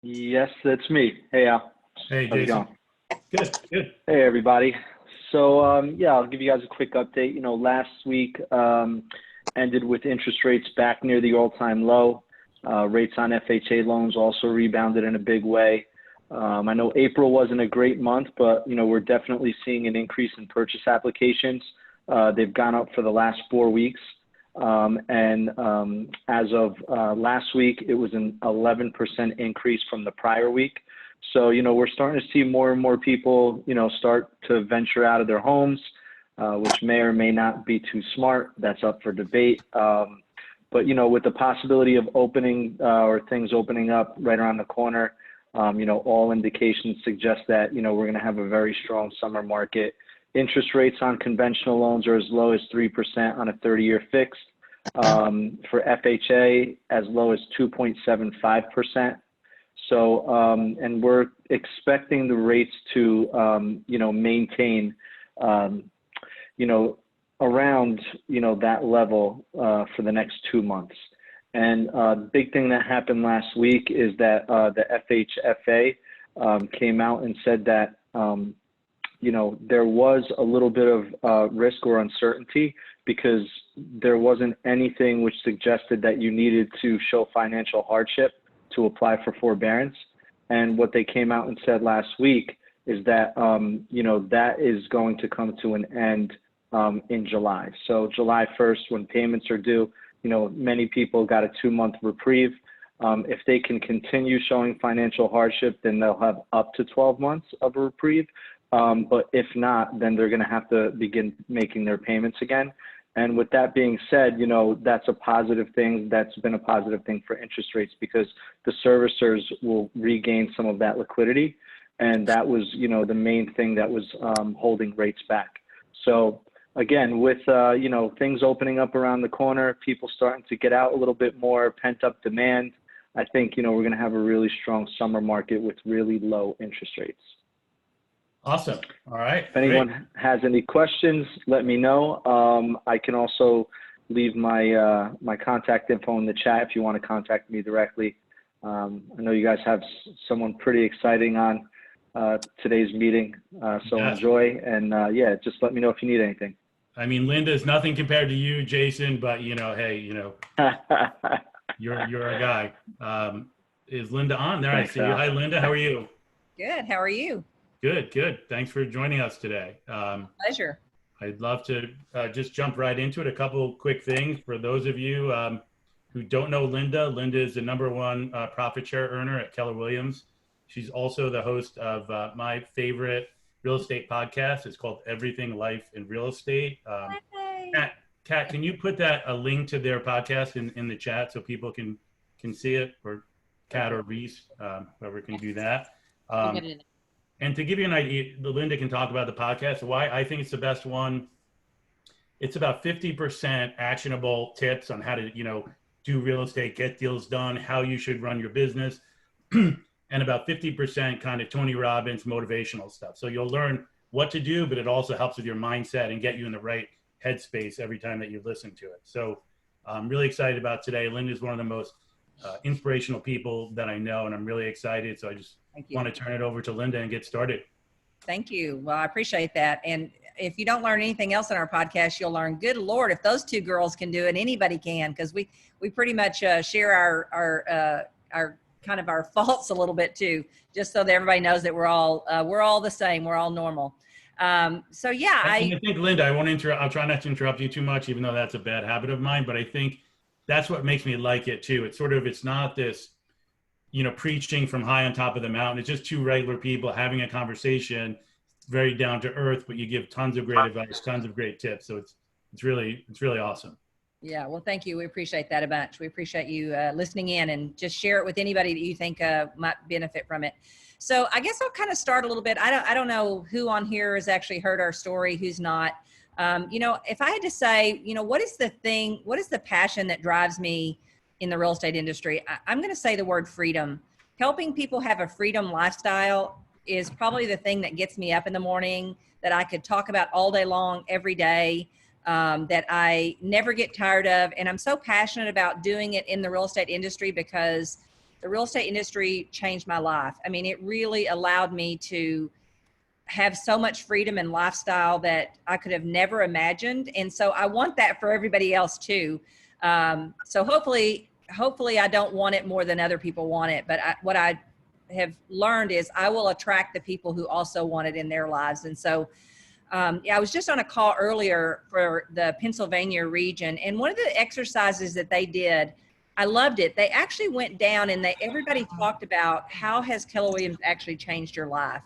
Yes, that's me. Hey, Al. Hey, How's it Jason. going? Good, good. Hey, everybody. So, yeah, I'll give you guys a quick update. Last week ended with interest rates back near the all-time low. Rates on FHA loans also rebounded in a big way. I know April wasn't a great month, but, we're definitely seeing an increase in purchase applications. They've gone up for the last 4 weeks. As of last week, it was an 11% increase from the prior week. So, we're starting to see more and more people, start to venture out of their homes, which may or may not be too smart. That's up for debate. But, with the possibility of opening or things opening up right around the corner, all indications suggest that, we're going to have a very strong summer market. Interest rates on conventional loans are as low as 3% on a 30-year fixed. For FHA, as low as 2.75%. So, and we're expecting the rates to, maintain, around, that level for the next 2 months. And the big thing that happened last week is that the FHFA came out and said that, there was a little bit of risk or uncertainty because there wasn't anything which suggested that you needed to show financial hardship to apply for forbearance. And what they came out and said last week is that, that is going to come to an end in July. So July 1st, when payments are due, many people got a 2-month reprieve. If they can continue showing financial hardship, then they'll have up to 12 months of a reprieve. But if not, then they're going to have to begin making their payments again. And with that being said, that's a positive thing. That's been a positive thing for interest rates because the servicers will regain some of that liquidity. And that was, the main thing that was holding rates back. So again, with, things opening up around the corner, people starting to get out a little bit more, pent up demand, I think, we're going to have a really strong summer market with really low interest rates. Awesome. All right. If anyone has any questions, let me know. I can also leave my my contact info in the chat if you want to contact me directly. I know you guys have someone pretty exciting on today's meeting, so Yes. enjoy. And yeah, just let me know if you need anything. I mean, Linda is nothing compared to you, Jason, but hey, you're a guy. Is Linda on? There, Thanks, I see you. Hi, Linda. How are you? Good. How are you? Good, good. Thanks for joining us today. Pleasure. I'd love to just jump right into it. A couple quick things for those of you who don't know Linda. Linda is the #1 profit share earner at Keller Williams. She's also the host of my favorite real estate podcast. It's called Everything Life in Real Estate. Kat, can you put a link to their podcast in the chat so people can see it, or Kat or Reese, whoever can do that. And to give you an idea, Linda can talk about the podcast, why I think it's the best one. It's about 50% actionable tips on how to, do real estate, get deals done, how you should run your business, and about 50% kind of Tony Robbins motivational stuff. So you'll learn what to do, but it also helps with your mindset and get you in the right headspace every time that you listen to it. So I'm really excited about today. Linda is one of the most inspirational people that I know, and I'm really excited. So I just want to turn it over to Linda and get started. Thank you. Well, I appreciate that. And if you don't learn anything else in our podcast, you'll learn, good Lord, if those two girls can do it, anybody can, because we pretty much share our kind of our faults a little bit too, just so that everybody knows that we're all the same. We're all normal. So yeah, I think, Linda, I'll try not to interrupt you too much, even though that's a bad habit of mine, but I think that's what makes me like it too. It's not this, preaching from high on top of the mountain. It's just two regular people having a conversation, very down to earth, but you give tons of great advice, tons of great tips. So it's really awesome. Yeah. Well, thank you. We appreciate that a bunch. We appreciate you listening in, and just share it with anybody that you think might benefit from it. So I guess I'll kind of start a little bit. I don't know who on here has actually heard our story, who's not. If I had to say, what is the passion that drives me in the real estate industry? I'm going to say the word freedom. Helping people have a freedom lifestyle is probably the thing that gets me up in the morning, that I could talk about all day long, every day, that I never get tired of. And I'm so passionate about doing it in the real estate industry because the real estate industry changed my life. I mean, it really allowed me to have so much freedom and lifestyle that I could have never imagined. And so I want that for everybody else too. So hopefully I don't want it more than other people want it. But what I have learned is I will attract the people who also want it in their lives. And so, yeah, I was just on a call earlier for the Pennsylvania region. And one of the exercises that they did, I loved it. They actually went down and everybody talked about how has Keller Williams actually changed your life.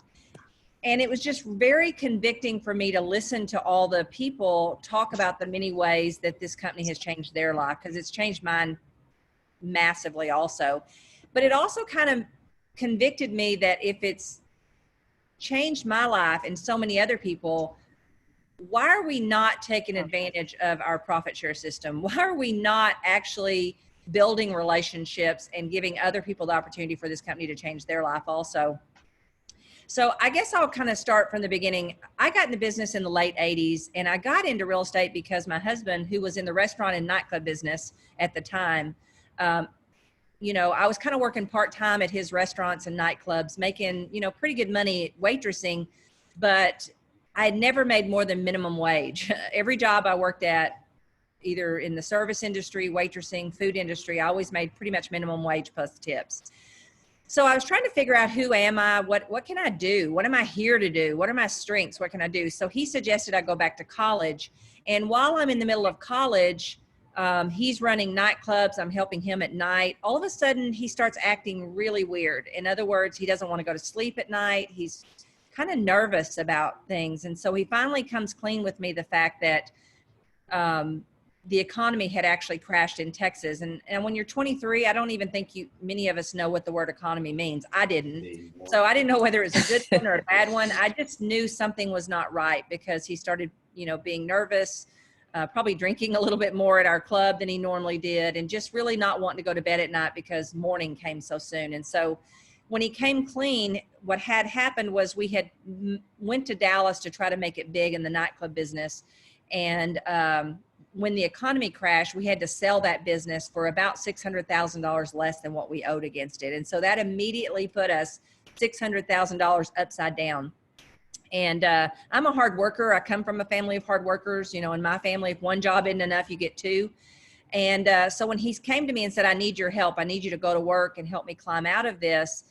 And it was just very convicting for me to listen to all the people talk about the many ways that this company has changed their life, because it's changed mine massively also. But it also kind of convicted me that if it's changed my life and so many other people, why are we not taking advantage of our profit share system? Why are we not actually building relationships and giving other people the opportunity for this company to change their life also? So I guess I'll kind of start from the beginning. I got in the business in the late 80s, and I got into real estate because my husband, who was in the restaurant and nightclub business at the time, you know, I was kind of working part-time at his restaurants and nightclubs, making, you know, pretty good money waitressing, but I had never made more than minimum wage. Every job I worked at, either in the service industry, waitressing, food industry, I always made pretty much minimum wage plus tips. So I was trying to figure out, who am I? What can I do? What am I here to do? What are my strengths? What can I do? So he suggested I go back to college. And while I'm in the middle of college, he's running nightclubs. I'm helping him at night. All of a sudden, he starts acting really weird. In other words, he doesn't want to go to sleep at night. He's kind of nervous about things. And so he finally comes clean with me the fact that the economy had actually crashed in Texas. And when you're 23, I don't even think many of us know what the word economy means. I didn't. So I didn't know whether it was a good one or a bad one. I just knew something was not right, because he started, you know, being nervous, probably drinking a little bit more at our club than he normally did, and just really not wanting to go to bed at night because morning came so soon. And so when he came clean, what had happened was we had went to Dallas to try to make it big in the nightclub business. And when the economy crashed, we had to sell that business for about $600,000 less than what we owed against it. And so that immediately put us $600,000 upside down. And I'm a hard worker. I come from a family of hard workers. You know, in my family, if one job isn't enough, you get two. And so when he came to me and said, I need your help, I need you to go to work and help me climb out of this,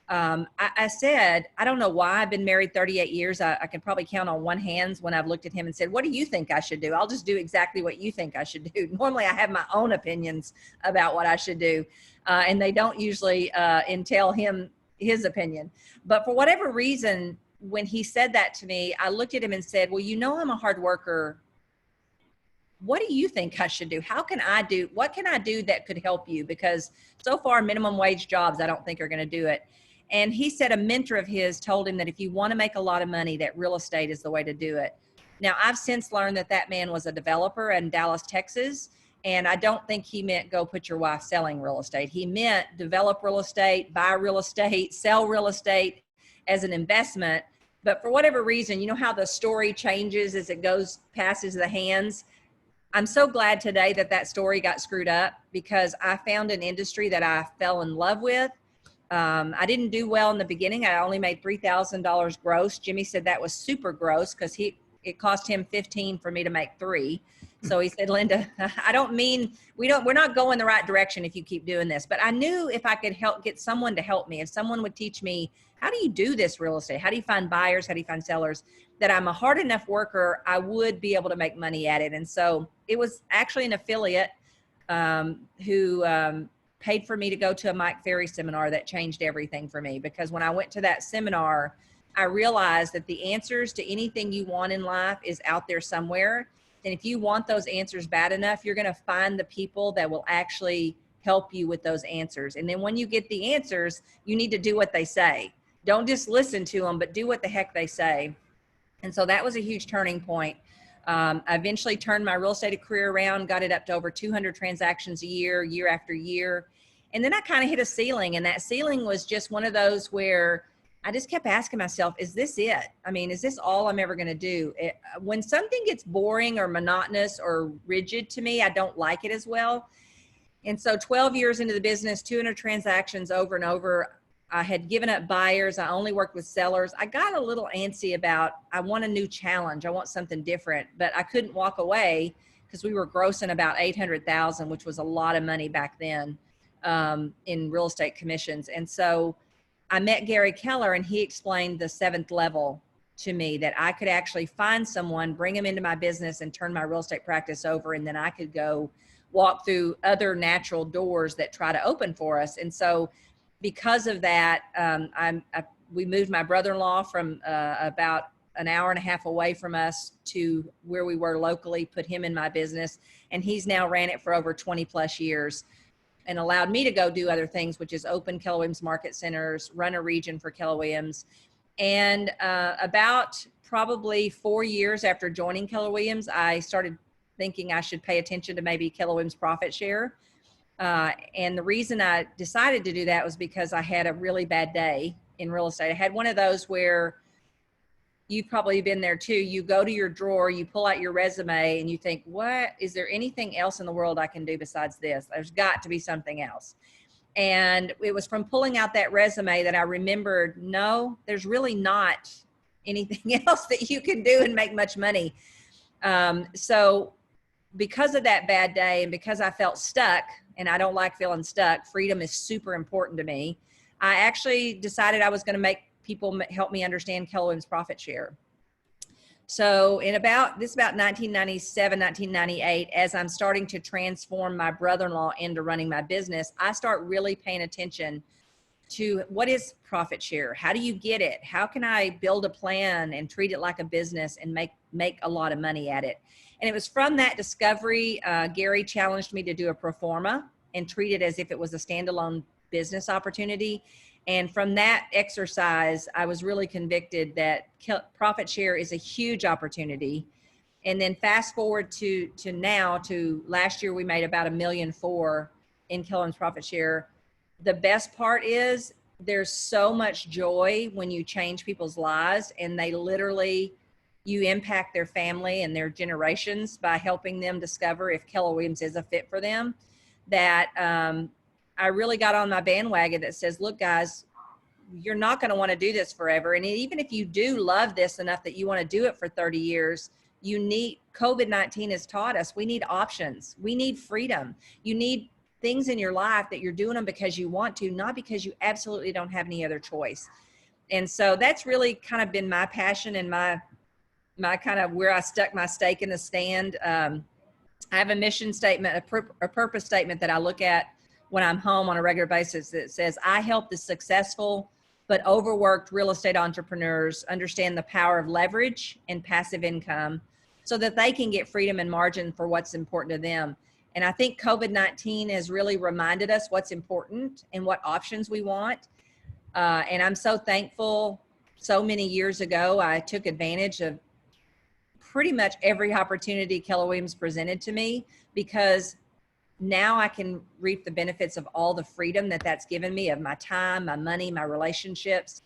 I said, I don't know why. I've been married 38 years. I can probably count on one hand when I've looked at him and said, what do you think I should do? I'll just do exactly what you think I should do. Normally I have my own opinions about what I should do. And they don't usually entail him his opinion. But for whatever reason, when he said that to me, I looked at him and said, well, you know, I'm a hard worker. What do you think I should do? What can I do that could help you? Because so far, minimum wage jobs, I don't think are going to do it. And he said a mentor of his told him that if you want to make a lot of money, that real estate is the way to do it. Now, I've since learned that man was a developer in Dallas, Texas. And I don't think he meant go put your wife selling real estate. He meant develop real estate, buy real estate, sell real estate as an investment. But for whatever reason, you know how the story changes as it passes the hands. I'm so glad today that story got screwed up, because I found an industry that I fell in love with. I didn't do well in the beginning. I only made $3,000 gross. Jimmy said that was super gross, because it cost him 15 for me to make 3. So he said, Linda, we're not going the right direction if you keep doing this. But I knew if I could get someone to help me, if someone would teach me, how do you do this real estate? How do you find buyers? How do you find sellers? That I'm a hard enough worker, I would be able to make money at it. And so it was actually an affiliate who paid for me to go to a Mike Ferry seminar that changed everything for me. Because when I went to that seminar, I realized that the answers to anything you want in life is out there somewhere. And if you want those answers bad enough, you're going to find the people that will actually help you with those answers. And then when you get the answers, you need to do what they say. Don't just listen to them, but do what the heck they say. And so that was a huge turning point. I eventually turned my real estate career around, got it up to over 200 transactions a year, year after year. And then I kind of hit a ceiling, and that ceiling was just one of those where I just kept asking myself, is this it? I mean, is this all I'm ever going to do? When something gets boring or monotonous or rigid to me, I don't like it as well. And so 12 years into the business, 200 transactions over and over. I had given up buyers. I only worked with sellers. I got a little antsy about, I want a new challenge. I want something different, but I couldn't walk away because we were grossing about 800,000, which was a lot of money back then in real estate commissions. And so I met Gary Keller, and he explained the 7th level to me, that I could actually find someone, bring them into my business and turn my real estate practice over. And then I could go walk through other natural doors that try to open for us. And so because of that, we moved my brother-in-law from about an hour and a half away from us to where we were locally, put him in my business. And he's now ran it for over 20 plus years and allowed me to go do other things, which is open Keller Williams market centers, run a region for Keller Williams. And about probably 4 years after joining Keller Williams, I started thinking I should pay attention to maybe Keller Williams profit share. And the reason I decided to do that was because I had a really bad day in real estate. I had one of those where you've probably been there too. You go to your drawer, you pull out your resume, and you think, what, is there anything else in the world I can do besides this? There's got to be something else. And it was from pulling out that resume that I remembered, no, there's really not anything else that you can do and make much money. So because of that bad day, and because I felt stuck, and I don't like feeling stuck, freedom is super important to me, I actually decided I was going to make people help me understand Keller Williams profit share. So in about 1997, 1998, as I'm starting to transform my brother-in-law into running my business, I start really paying attention to what is profit share? How do you get it? How can I build a plan and treat it like a business and make a lot of money at it? And it was from that discovery, Gary challenged me to do a pro forma and treat it as if it was a standalone business opportunity. And from that exercise, I was really convicted that profit share is a huge opportunity. And then fast forward to now, to last year, we made about $1.4 million in Keller Williams profit share. The best part is there's so much joy when you change people's lives, and they literally, you impact their family and their generations by helping them discover if Keller Williams is a fit for them, that I really got on my bandwagon that says, look, guys, you're not going to want to do this forever. And even if you do love this enough that you want to do it for 30 years, you need, COVID-19 has taught us, we need options. We need freedom. You need things in your life that you're doing them because you want to, not because you absolutely don't have any other choice. And so that's really kind of been my passion and my kind of where I stuck my stake in the stand. I have a mission statement, a purpose statement that I look at when I'm home on a regular basis that says, I help the successful but overworked real estate entrepreneurs understand the power of leverage and passive income so that they can get freedom and margin for what's important to them. And I think COVID-19 has really reminded us what's important and what options we want. And I'm so thankful. So many years ago, I took advantage of pretty much every opportunity Keller Williams presented to me, because now I can reap the benefits of all the freedom that's given me, of my time, my money, my relationships.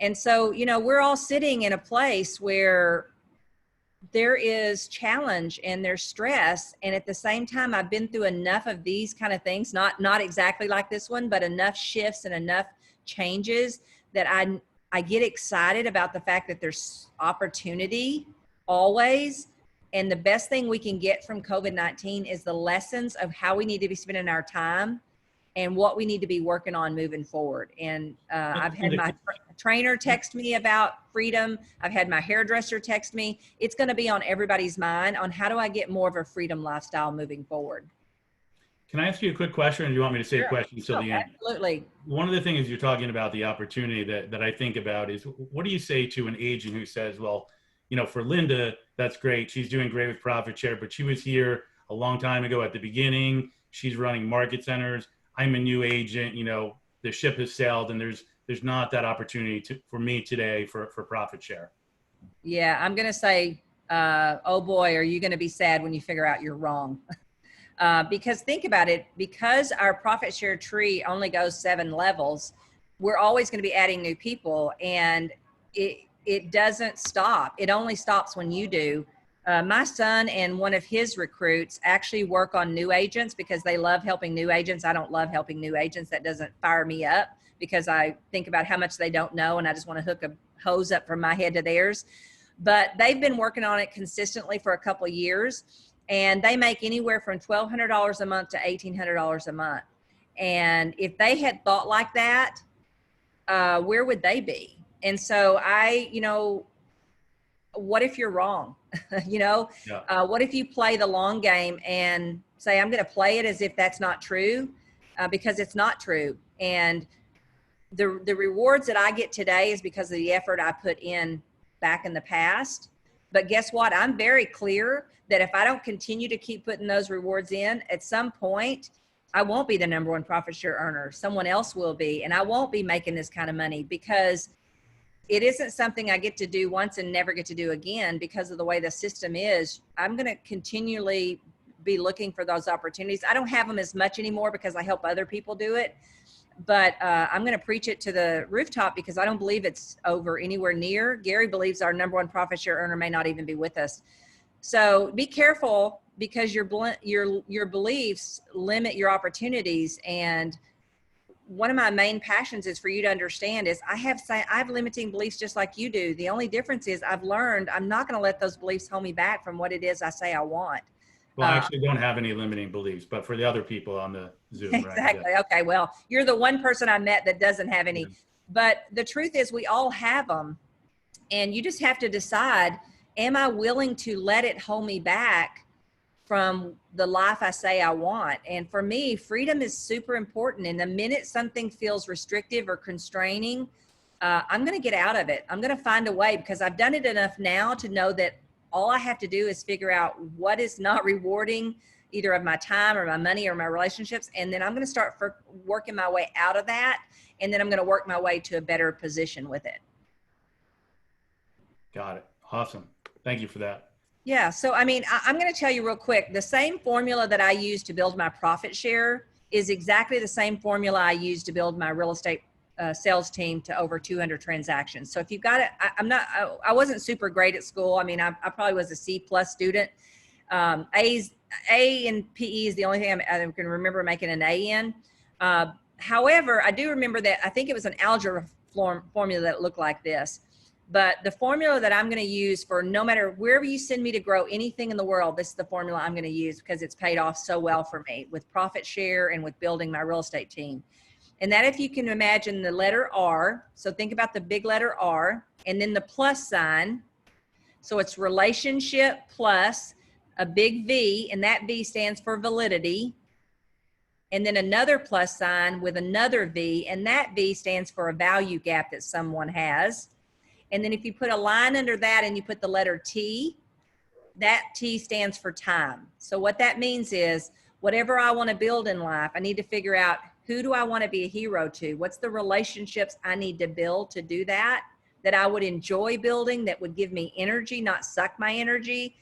And so, you know, we're all sitting in a place where there is challenge and there's stress. And at the same time, I've been through enough of these kind of things, not exactly like this one, but enough shifts and enough changes that I get excited about the fact that there's opportunity always. And the best thing we can get from COVID-19 is the lessons of how we need to be spending our time and what we need to be working on moving forward. And I've had my trainer text me about freedom. I've had my hairdresser text me. It's going to be on everybody's mind on how do I get more of a freedom lifestyle moving forward. Can I ask you a quick question, or do you want me to save questions till the end? Absolutely. One of the things you're talking about, the opportunity that I think about is, what do you say to an agent who says, well, you know, for Linda, that's great. She's doing great with profit share, but she was here a long time ago at the beginning. She's running market centers. I'm a new agent. You know, the ship has sailed, and there's not that opportunity for me today for profit share. Yeah, I'm going to say, oh boy, are you going to be sad when you figure out you're wrong. Because think about it, because our profit share tree only goes 7 levels, we're always going to be adding new people, and it doesn't stop. It only stops when you do. My son and one of his recruits actually work on new agents because they love helping new agents. I don't love helping new agents. That doesn't fire me up because I think about how much they don't know and I just want to hook a hose up from my head to theirs. But they've been working on it consistently for a couple of years, and they make anywhere from $1,200 a month to $1,800 a month. And if they had thought like that, where would they be? And so what if you're wrong? What if you play the long game and say, I'm going to play it as if that's not true, because it's not true. And the rewards that I get today is because of the effort I put in back in the past. But guess what? I'm very clear that if I don't continue to keep putting those rewards in, at some point, I won't be the number one profit share earner. Someone else will be, and I won't be making this kind of money because it isn't something I get to do once and never get to do again because of the way the system is. I'm going to continually be looking for those opportunities. I don't have them as much anymore because I help other people do it, but I'm going to preach it to the rooftop because I don't believe it's over anywhere near. Gary believes our number one profit share earner may not even be with us. So be careful because your beliefs limit your opportunities. And one of my main passions is for you to understand is I have limiting beliefs just like you do. The only difference is I've learned I'm not going to let those beliefs hold me back from what it is I say I want. Well, I actually don't have any limiting beliefs, but for the other people on the Zoom, right? Exactly. Yeah. Okay. Well, you're the one person I met that doesn't have any, but the truth is we all have them, and you just have to decide, am I willing to let it hold me back from the life I say I want? And for me, freedom is super important. And the minute something feels restrictive or constraining, I'm going to get out of it. I'm going to find a way because I've done it enough now to know that all I have to do is figure out what is not rewarding either of my time or my money or my relationships. And then I'm going to start working my way out of that. And then I'm going to work my way to a better position with it. Got it. Awesome. Thank you for that. Yeah. So, I mean, I'm going to tell you real quick, the same formula that I use to build my profit share is exactly the same formula I use to build my real estate sales team to over 200 transactions. So if you've got it, I wasn't super great at school. I mean, I probably was a C+ student. A in PE is the only thing I can remember making an A in. However, I do remember that I think it was an algebra formula that looked like this. But the formula that I'm going to use for no matter wherever you send me to grow anything in the world, this is the formula I'm going to use because it's paid off so well for me with profit share and with building my real estate team. And that, if you can imagine the letter R, so think about the big letter R and then the plus sign. So it's relationship plus a big V, and that V stands for validity. And then another plus sign with another V, and that V stands for a value gap that someone has. And then if you put a line under that and you put the letter T, that T stands for time. So what that means is whatever I want to build in life, I need to figure out, who do I want to be a hero to? What's the relationships I need to build to do that I would enjoy building, that would give me energy, not suck my energy.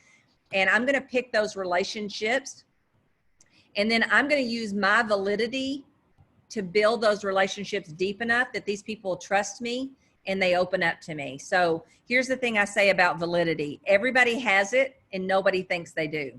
And I'm going to pick those relationships. And then I'm going to use my validity to build those relationships deep enough that these people trust me and they open up to me. So here's the thing I say about validity. Everybody has it and nobody thinks they do.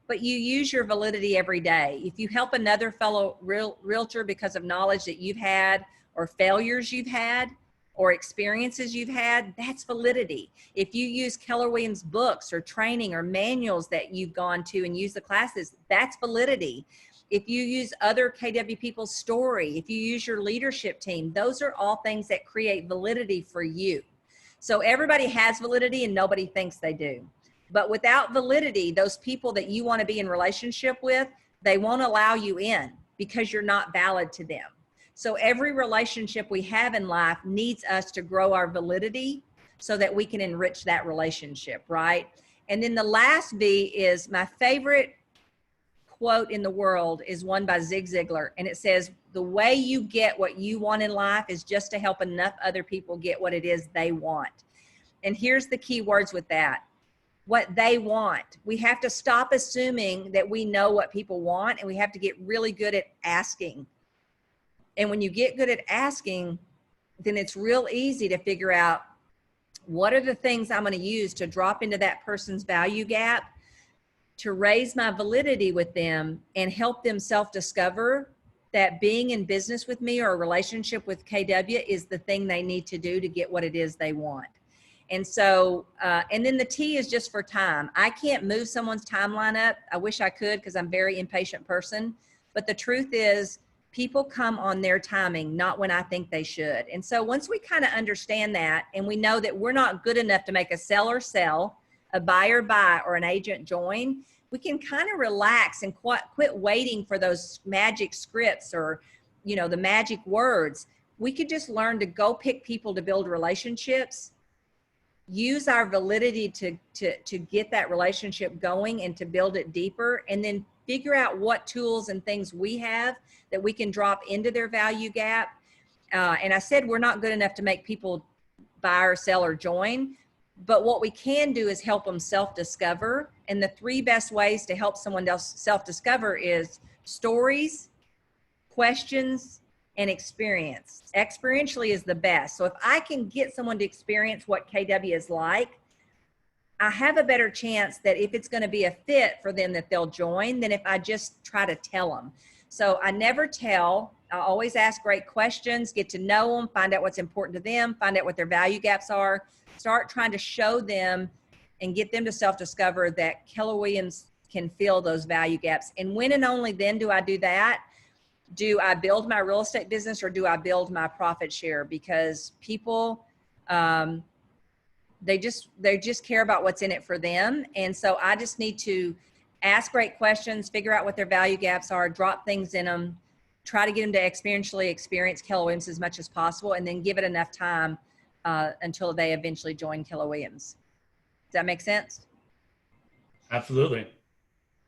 But you use your validity every day. If you help another fellow realtor because of knowledge that you've had or failures you've had or experiences you've had, that's validity. If you use Keller Williams books or training or manuals that you've gone to and use the classes, that's validity. If you use other KW people's story, if you use your leadership team, those are all things that create validity for you. So everybody has validity and nobody thinks they do. But without validity, those people that you want to be in relationship with, they won't allow you in because you're not valid to them. So every relationship we have in life needs us to grow our validity so that we can enrich that relationship, right? And then the last V is my favorite quote in the world, is one by Zig Ziglar. And it says, the way you get what you want in life is just to help enough other people get what it is they want. And here's the key words with that. What they want. We have to stop assuming that we know what people want, and we have to get really good at asking. And when you get good at asking, then it's real easy to figure out What are the things I'm going to use to drop into that person's value gap to raise my validity with them and help them self-discover that being in business with me or a relationship with KW is the thing they need to do to get what it is they want. And so, and then the T is just for time. I can't move someone's timeline up. I wish I could because I'm a very impatient person. But the truth is, people come on their timing, not when I think they should. And so once we kind of understand that, and we know that we're not good enough to make a seller sell, a buyer buy, or an agent join, we can kind of relax and quit waiting for those magic scripts or, you know, the magic words. We could just learn to go pick people to build relationships, use our validity to get that relationship going and to build it deeper, and then figure out what tools and things we have that we can drop into their value gap. And I said we're not good enough to make people buy or sell or join, but what we can do is help them self-discover. And the 3 best ways to help someone else self-discover is stories, questions, and experience. Experientially is the best. So if I can get someone to experience what KW is like, I have a better chance that if it's going to be a fit for them that they'll join than if I just try to tell them. So I never tell. I always ask great questions, get to know them, find out what's important to them, find out what their value gaps are, start trying to show them and get them to self-discover that Keller Williams can fill those value gaps. And when and only then do I do that. Do I build my real estate business or do I build my profit share? Because people, they just care about what's in it for them. And so I just need to ask great questions, figure out what their value gaps are, drop things in them, try to get them to experientially experience Keller Williams as much as possible, and then give it enough time until they eventually join Keller Williams. Does that make sense? Absolutely.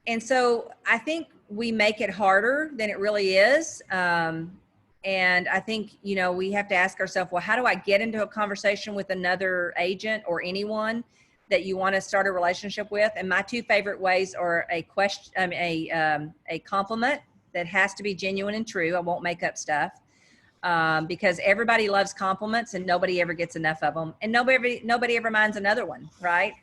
And so I think we make it harder than it really is. And I think, you know, we have to ask ourselves, well, how do I get into a conversation with another agent or anyone that you want to start a relationship with? And my 2 favorite ways are a compliment that has to be genuine and true. I won't make up stuff because everybody loves compliments and nobody ever gets enough of them. And nobody ever minds another one, right?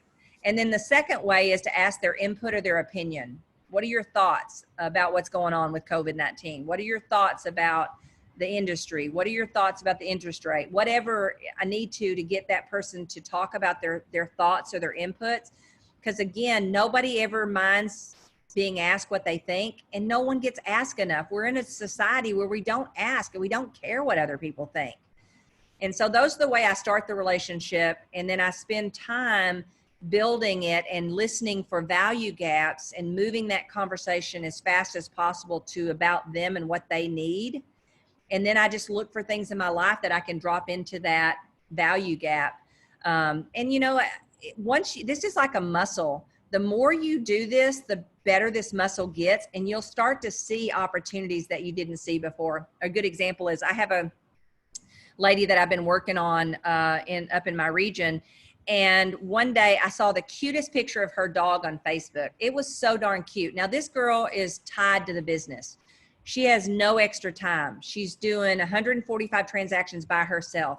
And then the second way is to ask their input or their opinion. What are your thoughts about what's going on with COVID-19? What are your thoughts about the industry? What are your thoughts about the interest rate? Whatever I need to get that person to talk about their thoughts or their inputs. Because again, nobody ever minds being asked what they think, and no one gets asked enough. We're in a society where we don't ask and we don't care what other people think. And so those are the way I start the relationship. And then I spend time building it and listening for value gaps and moving that conversation as fast as possible to about them and what they need. And then I just look for things in my life that I can drop into that value gap. And you know, this is like a muscle. The more you do this, the better this muscle gets, and you'll start to see opportunities that you didn't see before. A good example is I have a lady that I've been working on up in my region. And one day I saw the cutest picture of her dog on Facebook. It was so darn cute. Now this girl is tied to the business. She has no extra time. She's doing 145 transactions by herself.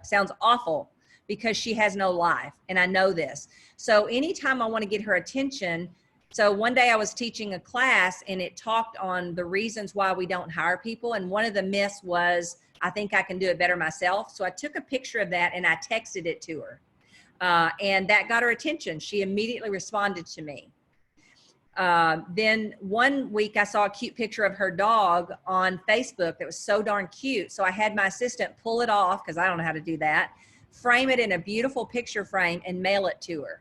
Sounds awful because she has no life. And I know this. So anytime I want to get her attention. So one day I was teaching a class and it talked on the reasons why we don't hire people. And one of the myths was, I think I can do it better myself. So I took a picture of that and I texted it to her. And that got her attention. She immediately responded to me. Then one week I saw a cute picture of her dog on Facebook that was so darn cute. So I had my assistant pull it off, because I don't know how to do that, frame it in a beautiful picture frame and mail it to her.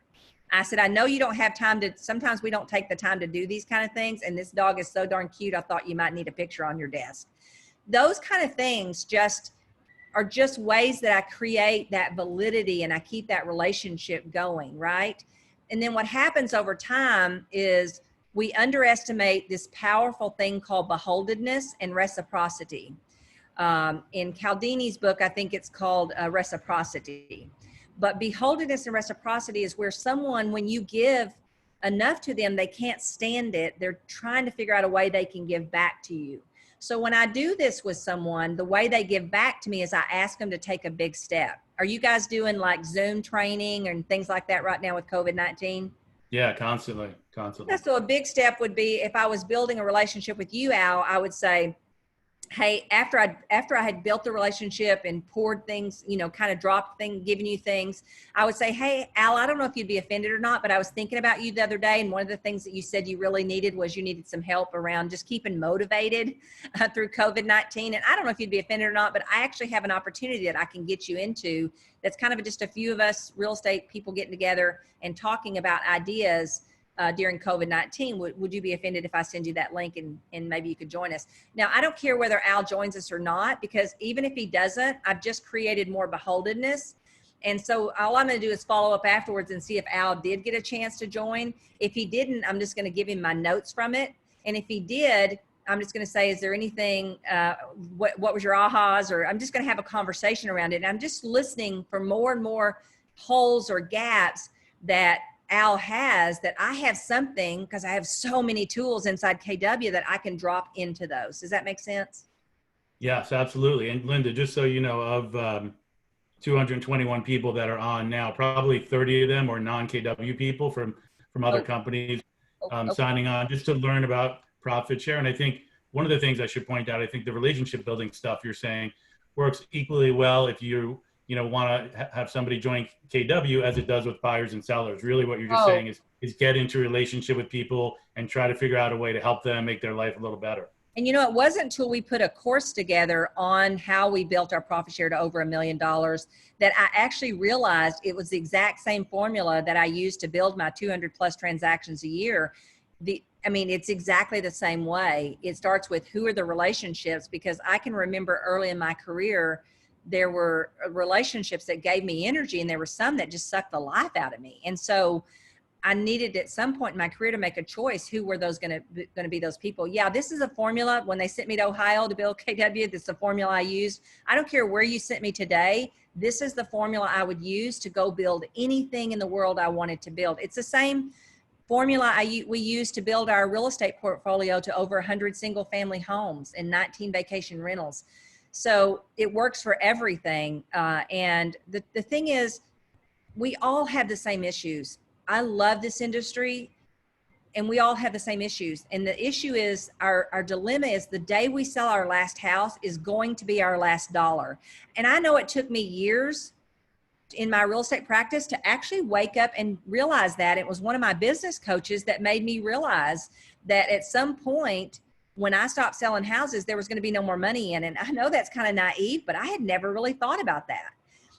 I said, I know you don't have time to, sometimes we don't take the time to do these kind of things. And this dog is so darn cute. I thought you might need a picture on your desk. Those kind of things are just ways that I create that validity and I keep that relationship going, right? And then what happens over time is we underestimate this powerful thing called beholdenness and reciprocity. In Cialdini's book, I think it's called Reciprocity. But beholdenness and reciprocity is where someone, when you give enough to them, they can't stand it. They're trying to figure out a way they can give back to you. So when I do this with someone, the way they give back to me is I ask them to take a big step. Are you guys doing like Zoom training and things like that right now with COVID-19? Yeah, constantly. Yeah, so a big step would be if I was building a relationship with you, Al, I would say, hey, after I had built the relationship and poured things, kind of dropped things, giving you things, I would say, hey, Al, I don't know if you'd be offended or not, but I was thinking about you the other day. And one of the things that you said you really needed was you needed some help around just keeping motivated through COVID-19. And I don't know if you'd be offended or not, but I actually have an opportunity that I can get you into. That's kind of just a few of us real estate people getting together and talking about ideas during COVID-19. Would you be offended if I send you that link and maybe you could join us? Now, I don't care whether Al joins us or not, because even if he doesn't, I've just created more beholdenness. And so all I'm going to do is follow up afterwards and see if Al did get a chance to join. If he didn't, I'm just going to give him my notes from it. And if he did, I'm just going to say, is there anything, what was your ahas? Or I'm just going to have a conversation around it. And I'm just listening for more and more holes or gaps that Al has, that I have something, because I have so many tools inside KW that I can drop into those. Does that make sense? Yes, absolutely. And Linda, just so you know, of 221 people that are on now, probably 30 of them are non-KW people from other companies signing on just to learn about profit share. And I think one of the things I should point out, I think the relationship building stuff you're saying works equally well if you want to have somebody join KW as it does with buyers and sellers. Really what you're just saying is get into a relationship with people and try to figure out a way to help them make their life a little better. And it wasn't until we put a course together on how we built our profit share to over $1 million that I actually realized it was the exact same formula that I used to build my 200 plus transactions a year. It's exactly the same way. It starts with who are the relationships, because I can remember early in my career, there were relationships that gave me energy, and there were some that just sucked the life out of me. And so I needed at some point in my career to make a choice. Who were those going to be those people? Yeah, this is a formula. When they sent me to Ohio to build KW, this is the formula I used. I don't care where you sent me today. This is the formula I would use to go build anything in the world I wanted to build. It's the same formula we used to build our real estate portfolio to over 100 single family homes and 19 vacation rentals. So it works for everything. And the thing is, we all have the same issues. I love this industry, and we all have the same issues. And the issue is, our dilemma is the day we sell our last house is going to be our last dollar. And I know it took me years in my real estate practice to actually wake up and realize that. It was one of my business coaches that made me realize that at some point, when I stopped selling houses, there was going to be no more money in it. And I know that's kind of naive, but I had never really thought about that.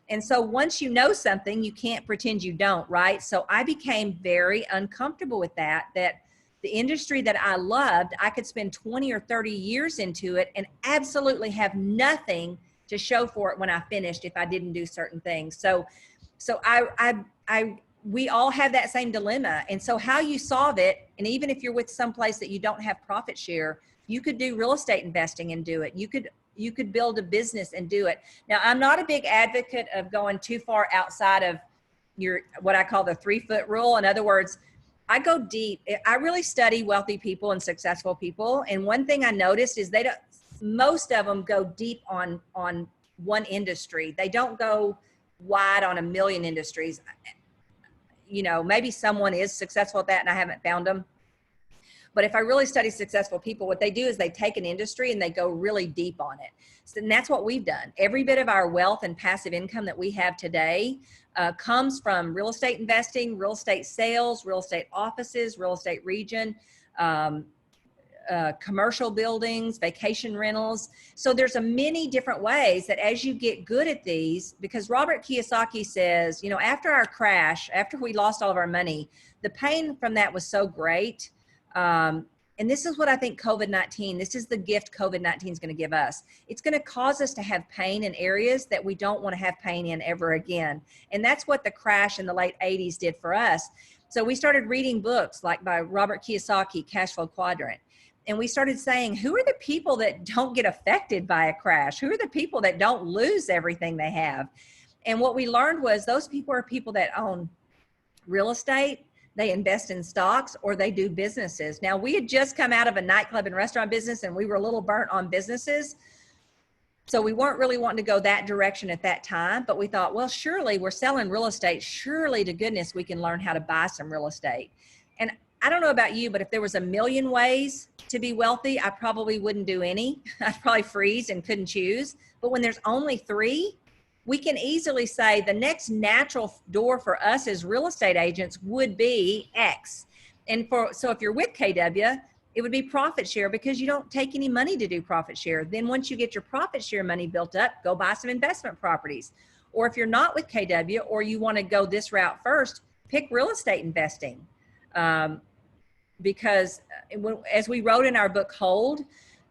And so once you know something, you can't pretend you don't, right? So I became very uncomfortable with that the industry that I loved, I could spend 20 or 30 years into it and absolutely have nothing to show for it when I finished if I didn't do certain things. So we all have that same dilemma. And so how you solve it, and even if you're with some place that you don't have profit share, you could do real estate investing and do it. You could build a business and do it. Now, I'm not a big advocate of going too far outside of what I call the 3-foot rule. In other words, I go deep. I really study wealthy people and successful people. And one thing I noticed is most of them go deep on one industry. They don't go wide on a million industries. Maybe someone is successful at that and I haven't found them. But if I really study successful people, what they do is they take an industry and they go really deep on it. And that's what we've done. Every bit of our wealth and passive income that we have today comes from real estate investing, real estate sales, real estate offices, real estate region, commercial buildings, vacation rentals. So there's many different ways that as you get good at these, because Robert Kiyosaki says, after our crash, after we lost all of our money, the pain from that was so great. And this is what I think COVID-19, this is the gift COVID-19 is going to give us. It's going to cause us to have pain in areas that we don't want to have pain in ever again. And that's what the crash in the late 80s did for us. So we started reading books like by Robert Kiyosaki, Cash Flow Quadrant. And we started saying, who are the people that don't get affected by a crash? Who are the people that don't lose everything they have? And what we learned was those people are people that own real estate, they invest in stocks, or they do businesses. Now, we had just come out of a nightclub and restaurant business, and we were a little burnt on businesses. So we weren't really wanting to go that direction at that time, but we thought, well, surely we're selling real estate. Surely to goodness, we can learn how to buy some real estate. And I don't know about you, but if there was a million ways to be wealthy, I probably wouldn't do any. I'd probably freeze and couldn't choose. But when there's only three, we can easily say the next natural door for us as real estate agents would be X. And so if you're with KW, it would be profit share, because you don't take any money to do profit share. Then once you get your profit share money built up, go buy some investment properties. Or if you're not with KW, or you want to go this route first, pick real estate investing. Because as we wrote in our book, Hold,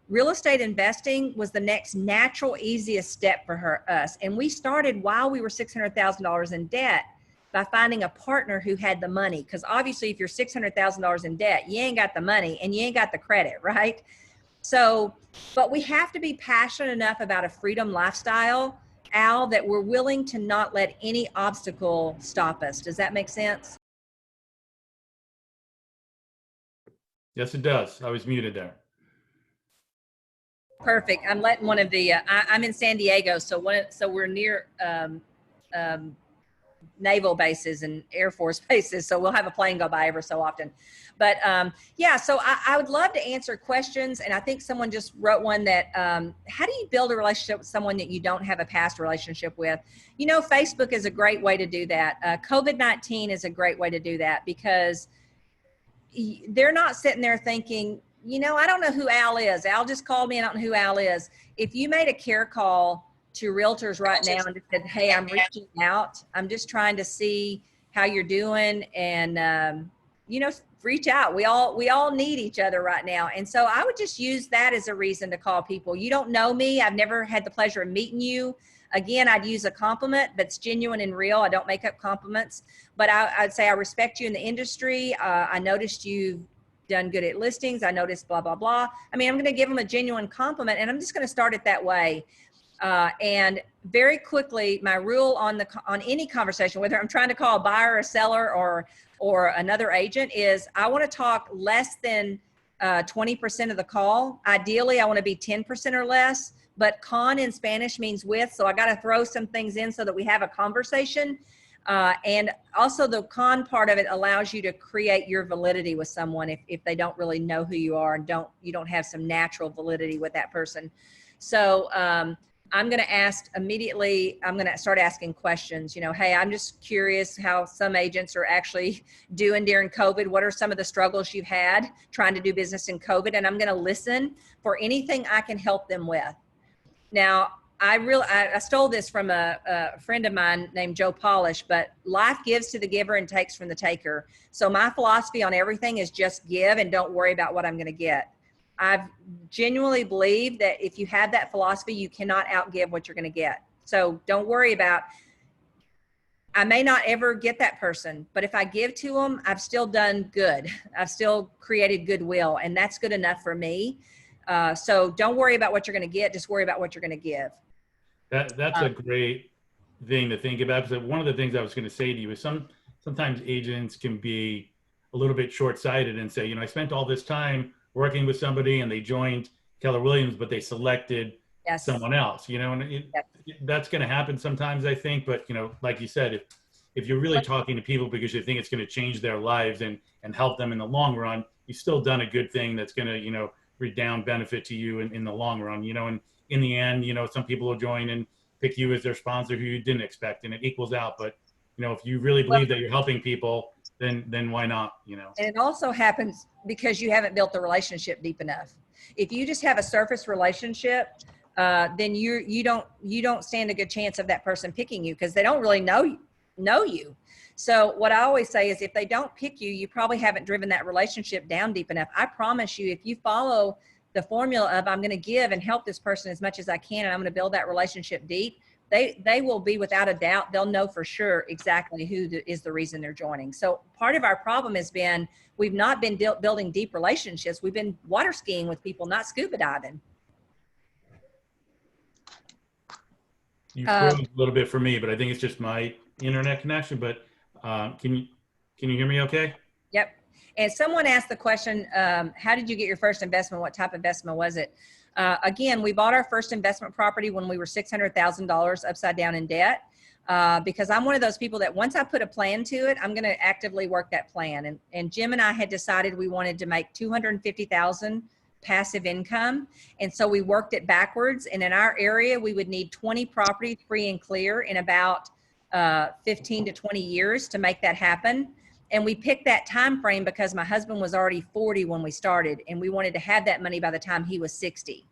real estate investing was the next natural, easiest step for us. And we started while we were $600,000 in debt by finding a partner who had the money. Because obviously, if you're $600,000 in debt, you ain't got the money and you ain't got the credit, right? So, but we have to be passionate enough about a freedom lifestyle, Al, that we're willing to not let any obstacle stop us. Does that make sense? Yes, it does. I was muted there. Perfect. I'm letting one of the, I'm in San Diego, so we're near naval bases and Air Force bases, so we'll have a plane go by ever so often. But yeah, so I would love to answer questions, and I think someone just wrote one that, how do you build a relationship with someone that you don't have a past relationship with? You know, Facebook is a great way to do that. COVID-19 is a great way to do that, because they're not sitting there thinking, you know, I don't know who Al is. Al just called me. I don't know who Al is. If you made a care call to realtors right now and said, hey, I'm reaching out, I'm just trying to see how you're doing, and you know, reach out. We all need each other right now. And so I would just use that as a reason to call people. You don't know me. I've never had the pleasure of meeting you. Again, I'd use a compliment that's genuine and real. I don't make up compliments, but I'd say I respect you in the industry. I noticed you've done good at listings. I noticed blah, blah, blah. I mean, I'm going to give them a genuine compliment, and I'm just going to start it that way. And very quickly, my rule on any conversation, whether I'm trying to call a buyer, a seller, or another agent, is I want to talk less than 20% of the call. Ideally, I want to be 10% or less, but con in Spanish means with, so I got to throw some things in so that we have a conversation. And also the con part of it allows you to create your validity with someone if they don't really know who you are and you don't have some natural validity with that person. So I'm going to ask immediately, I'm going to start asking questions, you know, hey, I'm just curious how some agents are actually doing during COVID. What are some of the struggles you've had trying to do business in COVID? And I'm going to listen for anything I can help them with. Now, I stole this from a friend of mine named Joe Polish, but life gives to the giver and takes from the taker. So my philosophy on everything is just give and don't worry about what I'm going to get. I've genuinely believed that if you have that philosophy, you cannot outgive what you're going to get. So don't worry about, I may not ever get that person, but if I give to them, I've still done good. I've still created goodwill, and that's good enough for me. So don't worry about what you're going to get. Just worry about what you're going to give. That's a great thing to think about, because one of the things I was going to say to you is sometimes agents can be a little bit short-sighted and say, you know, I spent all this time working with somebody and they joined Keller Williams, but they selected someone else, you know, and that's going to happen sometimes, I think. But, you know, like you said, if you're really talking to people because you think it's going to change their lives and help them in the long run, you've still done a good thing that's going to, you know, redound benefit to you in the long run, you know. And in the end, you know, some people will join and pick you as their sponsor who you didn't expect, and it equals out. But, you know, if you really believe that you're helping people, then why not, you know? And it also happens because you haven't built the relationship deep enough. If you just have a surface relationship, then you don't stand a good chance of that person picking you, because they don't really know you. So what I always say is, if they don't pick you, you probably haven't driven that relationship down deep enough. I promise you, if you follow the formula of I'm going to give and help this person as much as I can, and I'm going to build that relationship deep, they will be, without a doubt, they'll know for sure exactly who is the reason they're joining. So part of our problem has been we've not been building deep relationships. We've been water skiing with people, not scuba diving. You froze a little bit for me, but I think it's just my internet connection. But can you hear me okay? Yep. And someone asked the question, how did you get your first investment? What type of investment was it? Again, we bought our first investment property when we were $600,000 upside down in debt. Because I'm one of those people that once I put a plan to it, I'm going to actively work that plan. And Jim and I had decided we wanted to make $250,000 passive income. And so we worked it backwards. And in our area, we would need 20 properties free and clear in about 15 to 20 years to make that happen. And we picked that time frame because my husband was already 40 when we started, and we wanted to have that money by the time he was 60.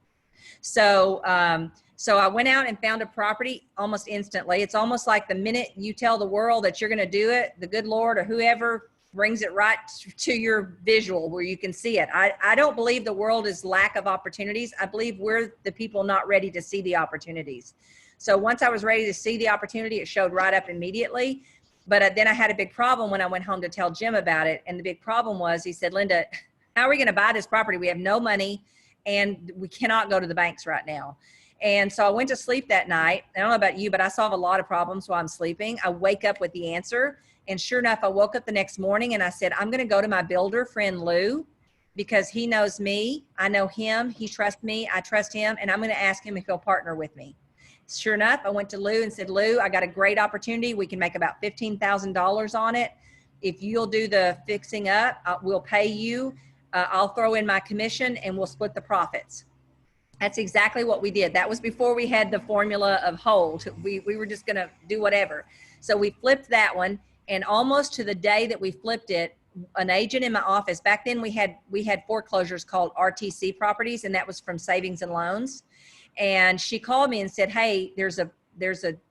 So I went out and found a property almost instantly. It's almost like the minute you tell the world that you're going to do it, the good Lord or whoever brings it right to your visual where you can see it. I don't believe the world is lack of opportunities. I believe we're the people not ready to see the opportunities. So once I was ready to see the opportunity, it showed right up immediately. But then I had a big problem when I went home to tell Jim about it. And the big problem was, he said, Linda, how are we going to buy this property? We have no money and we cannot go to the banks right now. And so I went to sleep that night. I don't know about you, but I solve a lot of problems while I'm sleeping. I wake up with the answer. And sure enough, I woke up the next morning and I said, I'm going to go to my builder friend, Lou, because he knows me. I know him. He trusts me. I trust him. And I'm going to ask him if he'll partner with me. Sure enough, I went to Lou and said, Lou, I got a great opportunity. We can make about $15,000 on it. If you'll do the fixing up, we'll pay you. I'll throw in my commission and we'll split the profits. That's exactly what we did. That was before we had the formula of hold. We were just going to do whatever. So we flipped that one. And almost to the day that we flipped it, an agent in my office, back then we had foreclosures called RTC properties, and that was from savings and loans. And she called me and said, hey, there's a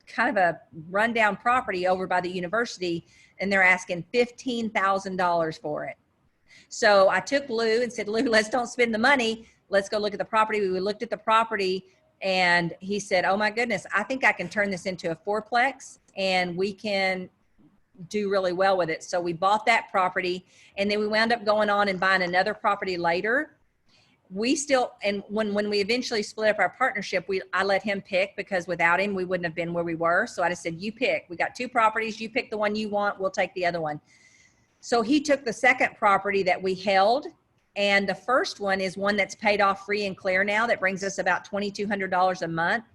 kind of a rundown property over by the university, and they're asking $15,000 for it. So I took Lou and said, Lou, let's don't spend the money. Let's go look at the property. We looked at the property and he said, oh my goodness, I think I can turn this into a fourplex and we can do really well with it. So we bought that property and then we wound up going on and buying another property later. We still, and when we eventually split up our partnership, I let him pick because without him, we wouldn't have been where we were. So I just said, you pick. We got two properties. You pick the one you want. We'll take the other one. So he took the second property that we held. And the first one is one that's paid off free and clear now. That brings us about $2,200 a month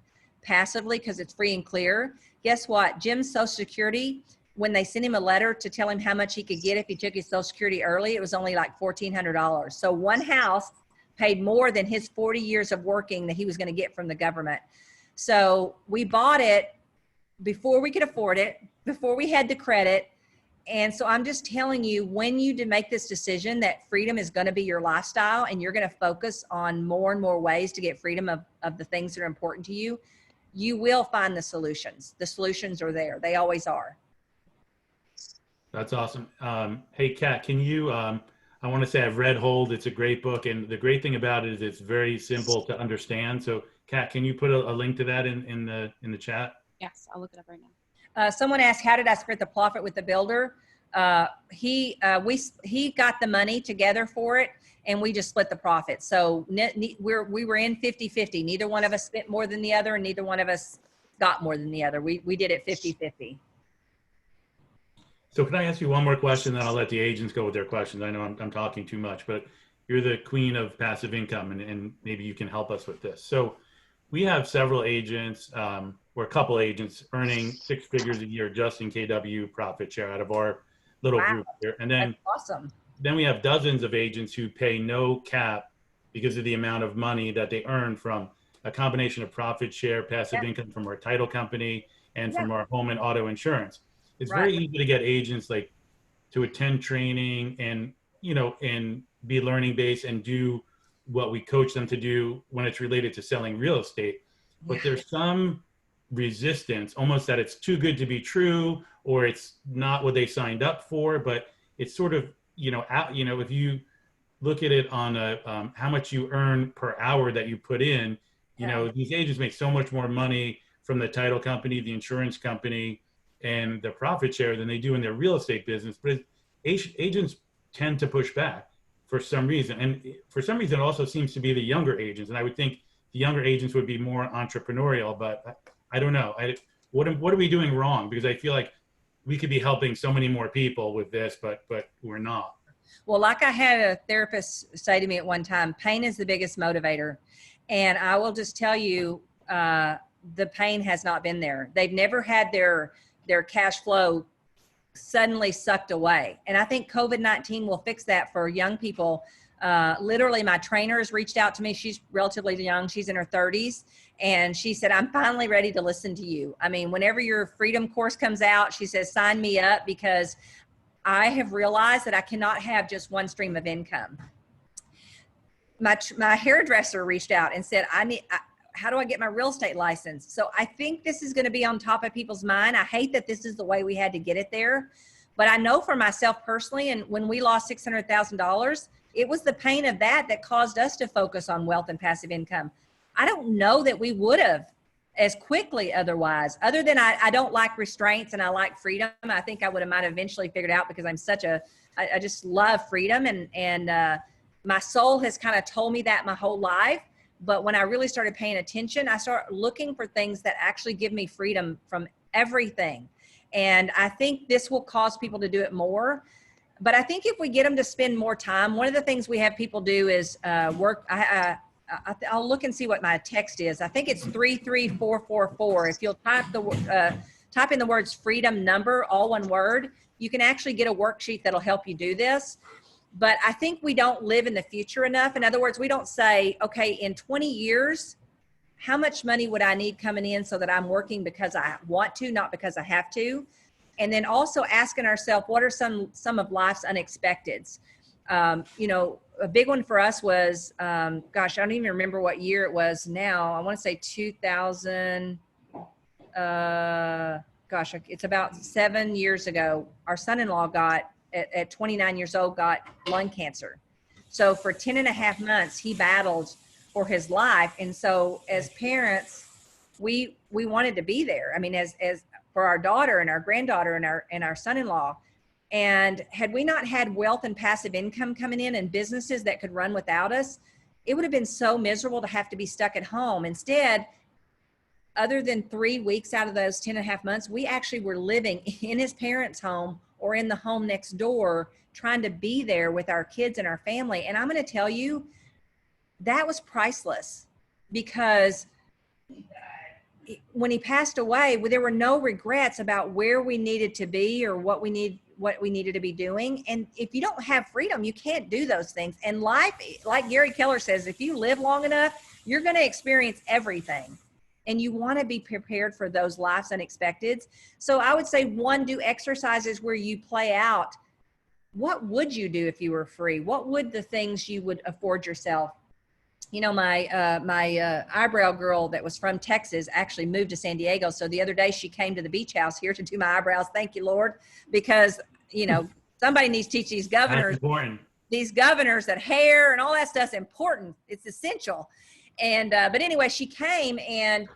passively because it's free and clear. Guess what? Jim's Social Security, when they sent him a letter to tell him how much he could get if he took his Social Security early, it was only like $1,400. So one house paid more than his 40 years of working that he was going to get from the government. So we bought it before we could afford it, before we had the credit. And so I'm just telling you, when you make this decision that freedom is going to be your lifestyle and you're going to focus on more and more ways to get freedom of the things that are important to you, you will find the solutions. The solutions are there. They always are. That's awesome. Hey, Kat, can you, I want to say I've read Hold. It's a great book. And the great thing about it is it's very simple to understand. So Kat, can you put a link to that in the chat? Yes, I'll look it up right now. Someone asked, how did I split the profit with the builder? He got the money together for it and we just split the profit. So we were in 50-50. Neither one of us spent more than the other and neither one of us got more than the other. We did it 50-50. So can I ask you one more question, then I'll let the agents go with their questions. I know I'm talking too much, but you're the queen of passive income and maybe you can help us with this. So we have several agents, or a couple agents earning 6 figures a year just in KW profit share out of our little group here. And then, that's awesome. Then we have dozens of agents who pay no cap because of the amount of money that they earn from a combination of profit share, passive income from our title company and from our home and auto insurance. It's very easy to get agents like to attend training and, and be learning based and do what we coach them to do when it's related to selling real estate. But there's some resistance, almost that it's too good to be true, or it's not what they signed up for. But it's sort of, if you look at it on how much you earn per hour that you put in, these agents make so much more money from the title company, the insurance company, and the profit share than they do in their real estate business. But agents tend to push back for some reason. And for some reason, it also seems to be the younger agents. And I would think the younger agents would be more entrepreneurial, but I don't know. What are we doing wrong? Because I feel like we could be helping so many more people with this, but we're not. Well, like I had a therapist say to me at one time, pain is the biggest motivator. And I will just tell you, the pain has not been there. They've never had their cash flow suddenly sucked away. And I think COVID-19 will fix that for young people. Literally, my trainer has reached out to me. She's relatively young. She's in her 30s. And she said, I'm finally ready to listen to you. I mean, whenever your freedom course comes out, she says, sign me up, because I have realized that I cannot have just one stream of income. My hairdresser reached out and said, how do I get my real estate license? So I think this is going to be on top of people's mind. I hate that this is the way we had to get it there, but I know for myself personally, and when we lost $600,000, it was the pain of that caused us to focus on wealth and passive income. I don't know that we would have as quickly otherwise, other than I don't like restraints and I like freedom. I think I might have eventually figured out, because I'm I just love freedom, and my soul has kind of told me that my whole life. But when I really started paying attention, I started looking for things that actually give me freedom from everything. And I think this will cause people to do it more. But I think if we get them to spend more time, one of the things we have people do is work. I'll look and see what my text is. I think it's 33444. If you'll type in the words freedom number, all one word, you can actually get a worksheet that'll help you do this. But I think we don't live in the future enough. In other words, we don't say, okay, in 20 years, how much money would I need coming in so that I'm working because I want to, not because I have to? And then also asking ourselves, what are some of life's unexpecteds? A big one for us was, I don't even remember what year it was now. I want to say 2000, it's about 7 years ago. Our son-in-law at 29 years old, got lung cancer. So for 10 and a half months, he battled for his life. And so as parents, we wanted to be there. I mean, as for our daughter and our granddaughter and our son-in-law. And had we not had wealth and passive income coming in and businesses that could run without us, it would have been so miserable to have to be stuck at home. Instead, other than 3 weeks out of those 10 and a half months, we actually were living in his parents' home or in the home next door, trying to be there with our kids and our family. And I'm going to tell you, that was priceless, because when he passed away, there were no regrets about where we needed to be or what we needed to be doing. And if you don't have freedom, you can't do those things. And life, like Gary Keller says, if you live long enough, you're going to experience everything. And you want to be prepared for those life's unexpecteds. So I would say, one, do exercises where you play out, what would you do if you were free? What would the things you would afford yourself? You know, my eyebrow girl that was from Texas actually moved to San Diego. So the other day she came to the beach house here to do my eyebrows. Thank you, Lord, because, somebody needs to teach these governors that hair and all that stuff's important. It's essential. And, but anyway, she came and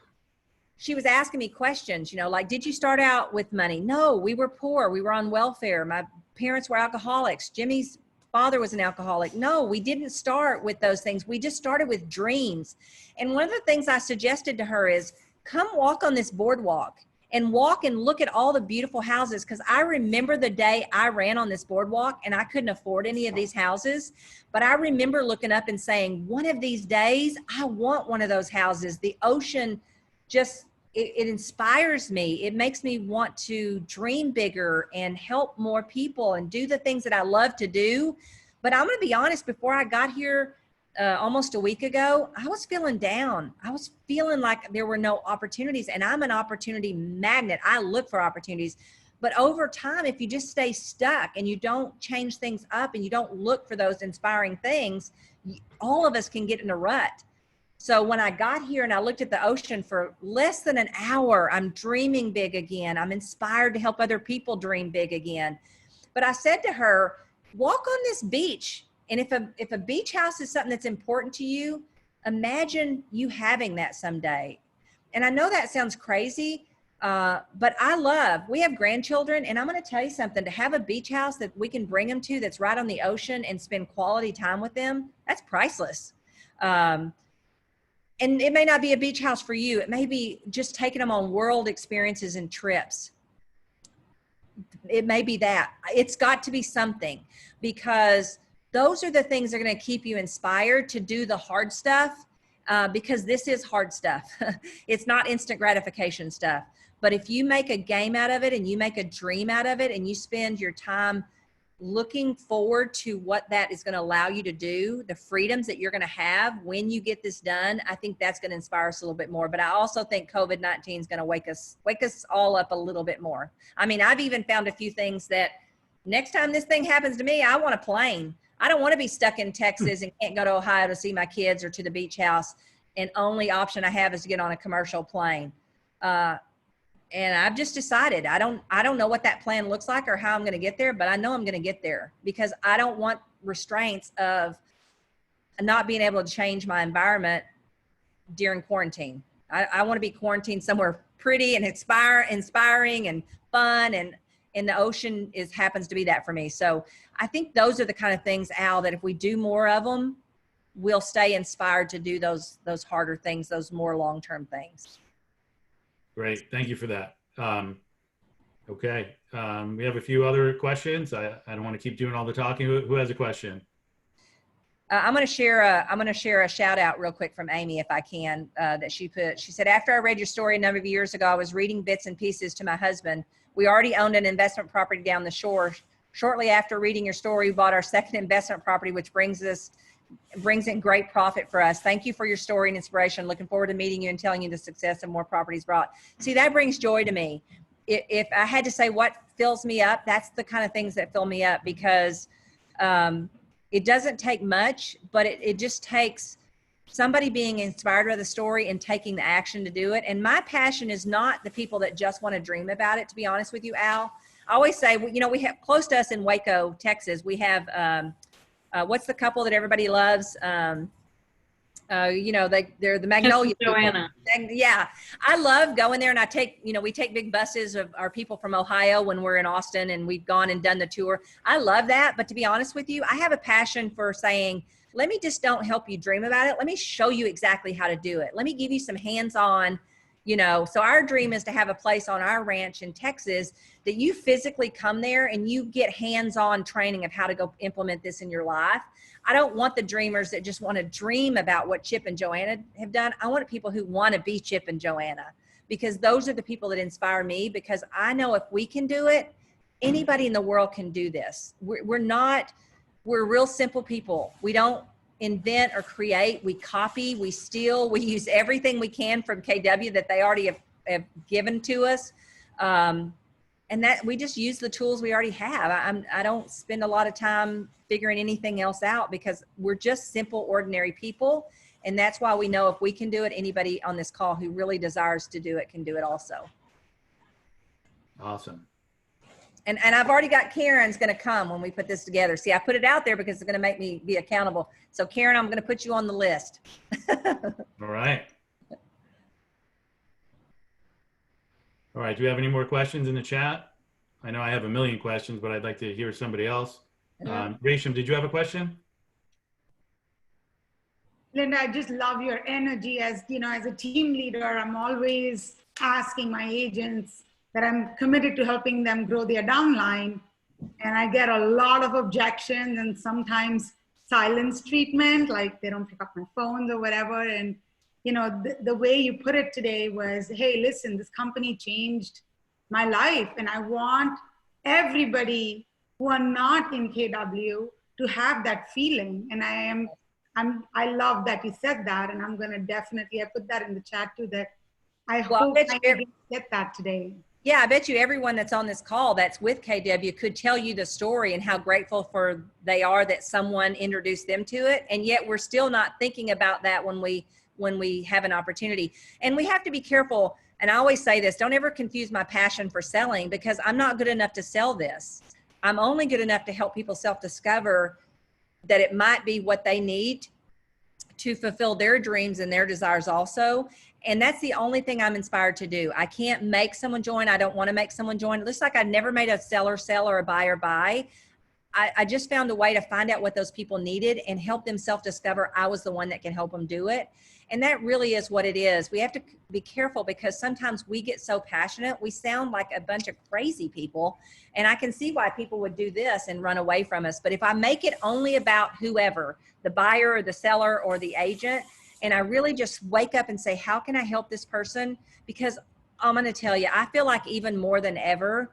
she was asking me questions, like, did you start out with money? No, we were poor. We were on welfare. My parents were alcoholics. Jimmy's father was an alcoholic. No, we didn't start with those things. We just started with dreams. And one of the things I suggested to her is, come walk on this boardwalk and walk and look at all the beautiful houses. Because I remember the day I ran on this boardwalk and I couldn't afford any of these houses. But I remember looking up and saying, one of these days, I want one of those houses. The ocean just, it inspires me. It makes me want to dream bigger and help more people and do the things that I love to do. But I'm going to be honest, before I got here almost a week ago, I was feeling down. I was feeling like there were no opportunities, and I'm an opportunity magnet. I look for opportunities. But over time, if you just stay stuck and you don't change things up and you don't look for those inspiring things, all of us can get in a rut. So when I got here and I looked at the ocean for less than an hour, I'm dreaming big again. I'm inspired to help other people dream big again. But I said to her, walk on this beach. And if a beach house is something that's important to you, imagine you having that someday. And I know that sounds crazy, but we have grandchildren, and I'm going to tell you something, to have a beach house that we can bring them to that's right on the ocean and spend quality time with them, that's priceless. And it may not be a beach house for you. It may be just taking them on world experiences and trips. it may be that. It's got to be something, because those are the things that are going to keep you inspired to do the hard stuff, because this is hard stuff. It's not instant gratification stuff. But if you make a game out of it and you make a dream out of it and you spend your time looking forward to what that is going to allow you to do, the freedoms that you're going to have when you get this done, I think that's going to inspire us a little bit more. But I also think COVID-19 is going to wake us all up a little bit more. I mean, I've even found a few things that next time this thing happens to me, I want a plane. I don't want to be stuck in Texas and can't go to Ohio to see my kids or to the beach house, and only option I have is to get on a commercial plane. And I've just decided I don't know what that plan looks like or how I'm going to get there, but I know I'm going to get there, because I don't want restraints of not being able to change my environment during quarantine. I want to be quarantined somewhere pretty and inspiring and fun, and the ocean happens to be that for me. So I think those are the kind of things, Al, that if we do more of them, we'll stay inspired to do those harder things, those more long-term things. Great. Thank you for that. Okay. We have a few other questions. I don't want to keep doing all the talking. Who has a question? I'm going to share a shout out real quick from Amy, if I can, that she put. She said, after I read your story a number of years ago, I was reading bits and pieces to my husband. We already owned an investment property down the shore. Shortly after reading your story, we bought our second investment property, which brings in great profit for us. Thank you for your story and inspiration. Looking forward to meeting you and telling you the success and more properties brought. See, that brings joy to me. If I had to say what fills me up, that's the kind of things that fill me up, because it doesn't take much, but it just takes somebody being inspired by the story and taking the action to do it. And my passion is not the people that just want to dream about it, to be honest with you, Al. I always say, we have close to us in Waco, Texas, we have, what's the couple that everybody loves? They're the Magnolia people. Joanna. Yeah. I love going there, and we take big buses of our people from Ohio when we're in Austin, and we've gone and done the tour. I love that. But to be honest with you, I have a passion for saying, let me just don't help you dream about it. Let me show you exactly how to do it. Let me give you some hands-on, so our dream is to have a place on our ranch in Texas that you physically come there and you get hands-on training of how to go implement this in your life. I don't want the dreamers that just want to dream about what Chip and Joanna have done. I want people who want to be Chip and Joanna, because those are the people that inspire me, because I know if we can do it, anybody in the world can do this. We're real simple people. We don't invent or create, we copy, we steal, we use everything we can from KW that they already have given to us. And that we just use the tools we already have. I don't spend a lot of time figuring anything else out, because we're just simple, ordinary people. And that's why we know if we can do it, anybody on this call who really desires to do it can do it also. Awesome. And I've already got Karen's going to come when we put this together. See, I put it out there because it's going to make me be accountable. So Karen, I'm going to put you on the list. All right. All right. Do we have any more questions in the chat? I know I have a million questions, but I'd like to hear somebody else. Resham, did you have a question? Linda, I just love your energy. As a team leader, I'm always asking my agents that I'm committed to helping them grow their downline. And I get a lot of objections and sometimes silence treatment, like they don't pick up my phones or whatever. And, the way you put it today was, hey, listen, this company changed my life. And I want everybody who are not in KW to have that feeling. And I love that you said that. And I'm going to definitely, I put that in the chat too, that I hope I can get that today. Yeah, I bet you everyone that's on this call that's with KW could tell you the story and how grateful they are that someone introduced them to it. And yet we're still not thinking about that when we have an opportunity. And we have to be careful. And I always say this, don't ever confuse my passion for selling, because I'm not good enough to sell this. I'm only good enough to help people self-discover that it might be what they need to fulfill their dreams and their desires also. And that's the only thing I'm inspired to do. I can't make someone join. I don't want to make someone join. It looks like I never made a seller sell or a buyer buy. I just found a way to find out what those people needed and help them self-discover I was the one that can help them do it. And that really is what it is. We have to be careful because sometimes we get so passionate, we sound like a bunch of crazy people. And I can see why people would do this and run away from us. But if I make it only about whoever, the buyer or the seller or the agent, and I really just wake up and say, how can I help this person? Because I'm going to tell you, I feel like even more than ever,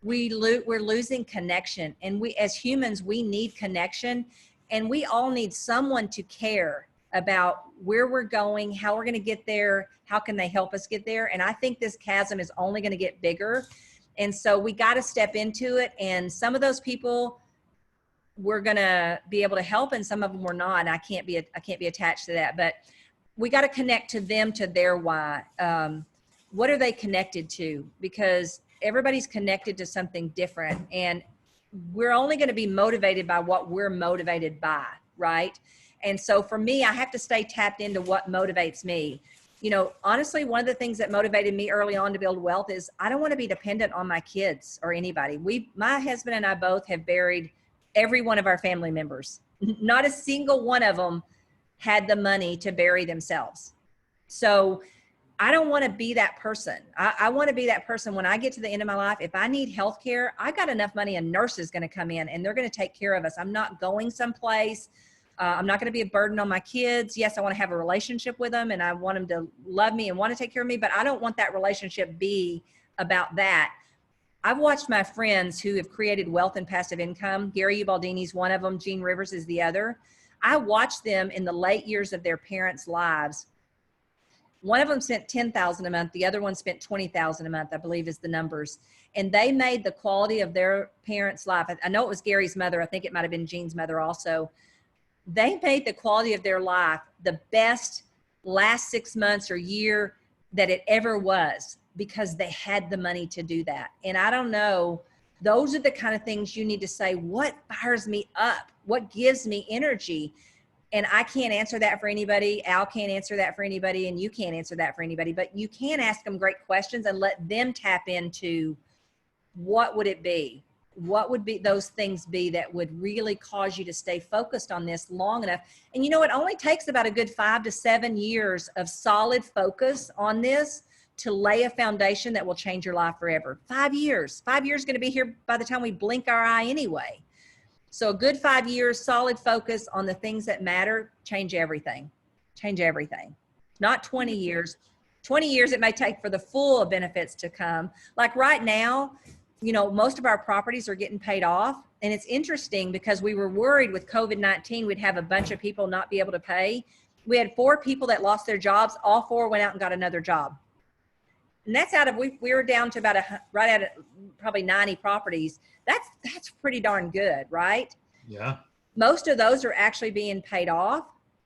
we're losing connection. And we, as humans, we need connection, and we all need someone to care about where we're going, how we're going to get there, how can they help us get there. And I think this chasm is only going to get bigger. And so we got to step into it. And some of those people we're going to be able to help, and some of them we're not. And I can't be attached to that, but we got to connect to them, to their why. What are they connected to? Because everybody's connected to something different, and we're only going to be motivated by what we're motivated by, right? And so for me, I have to stay tapped into what motivates me. You know, honestly, one of the things that motivated me early on to build wealth is I don't want to be dependent on my kids or anybody. My husband and I both have buried every one of our family members. Not a single one of them had the money to bury themselves. So I don't want to be that person. I want to be that person when I get to the end of my life. If I need health care, I got enough money, a nurse is going to come in and they're going to take care of us. I'm not going someplace. I'm not going to be a burden on my kids. Yes, I want to have a relationship with them and I want them to love me and want to take care of me, but I don't want that relationship be about that. I've watched my friends who have created wealth and passive income. Gary Ubaldini's one of them. Gene Rivers is the other. I watched them in the late years of their parents' lives. One of them spent $10,000 a month. The other one spent $20,000 a month, I believe is the numbers. And they made the quality of their parents' life. I know it was Gary's mother. I think it might've been Gene's mother also. They made the quality of their life the best last 6 months or year that it ever was, because they had the money to do that. And I don't know, those are the kind of things you need to say, what fires me up? What gives me energy? And I can't answer that for anybody. Al can't answer that for anybody. And you can't answer that for anybody, but you can ask them great questions and let them tap into what would it be? What would be those things be that would really cause you to stay focused on this long enough? And you know, it only takes about a good 5 to 7 years of solid focus on this to lay a foundation that will change your life forever. 5 years. 5 years is going to be here by the time we blink our eye anyway. So a good 5 years, solid focus on the things that matter, change everything. Change everything. Not 20 years. 20 years it may take for the full benefits to come. Like right now, you know, most of our properties are getting paid off. And it's interesting because we were worried with COVID-19, we'd have a bunch of people not be able to pay. We had 4 people that lost their jobs. All 4 went out and got another job. And that's out of, we were down to about right at probably 90 properties. That's pretty darn good, right? Yeah. Most of those are actually being paid off.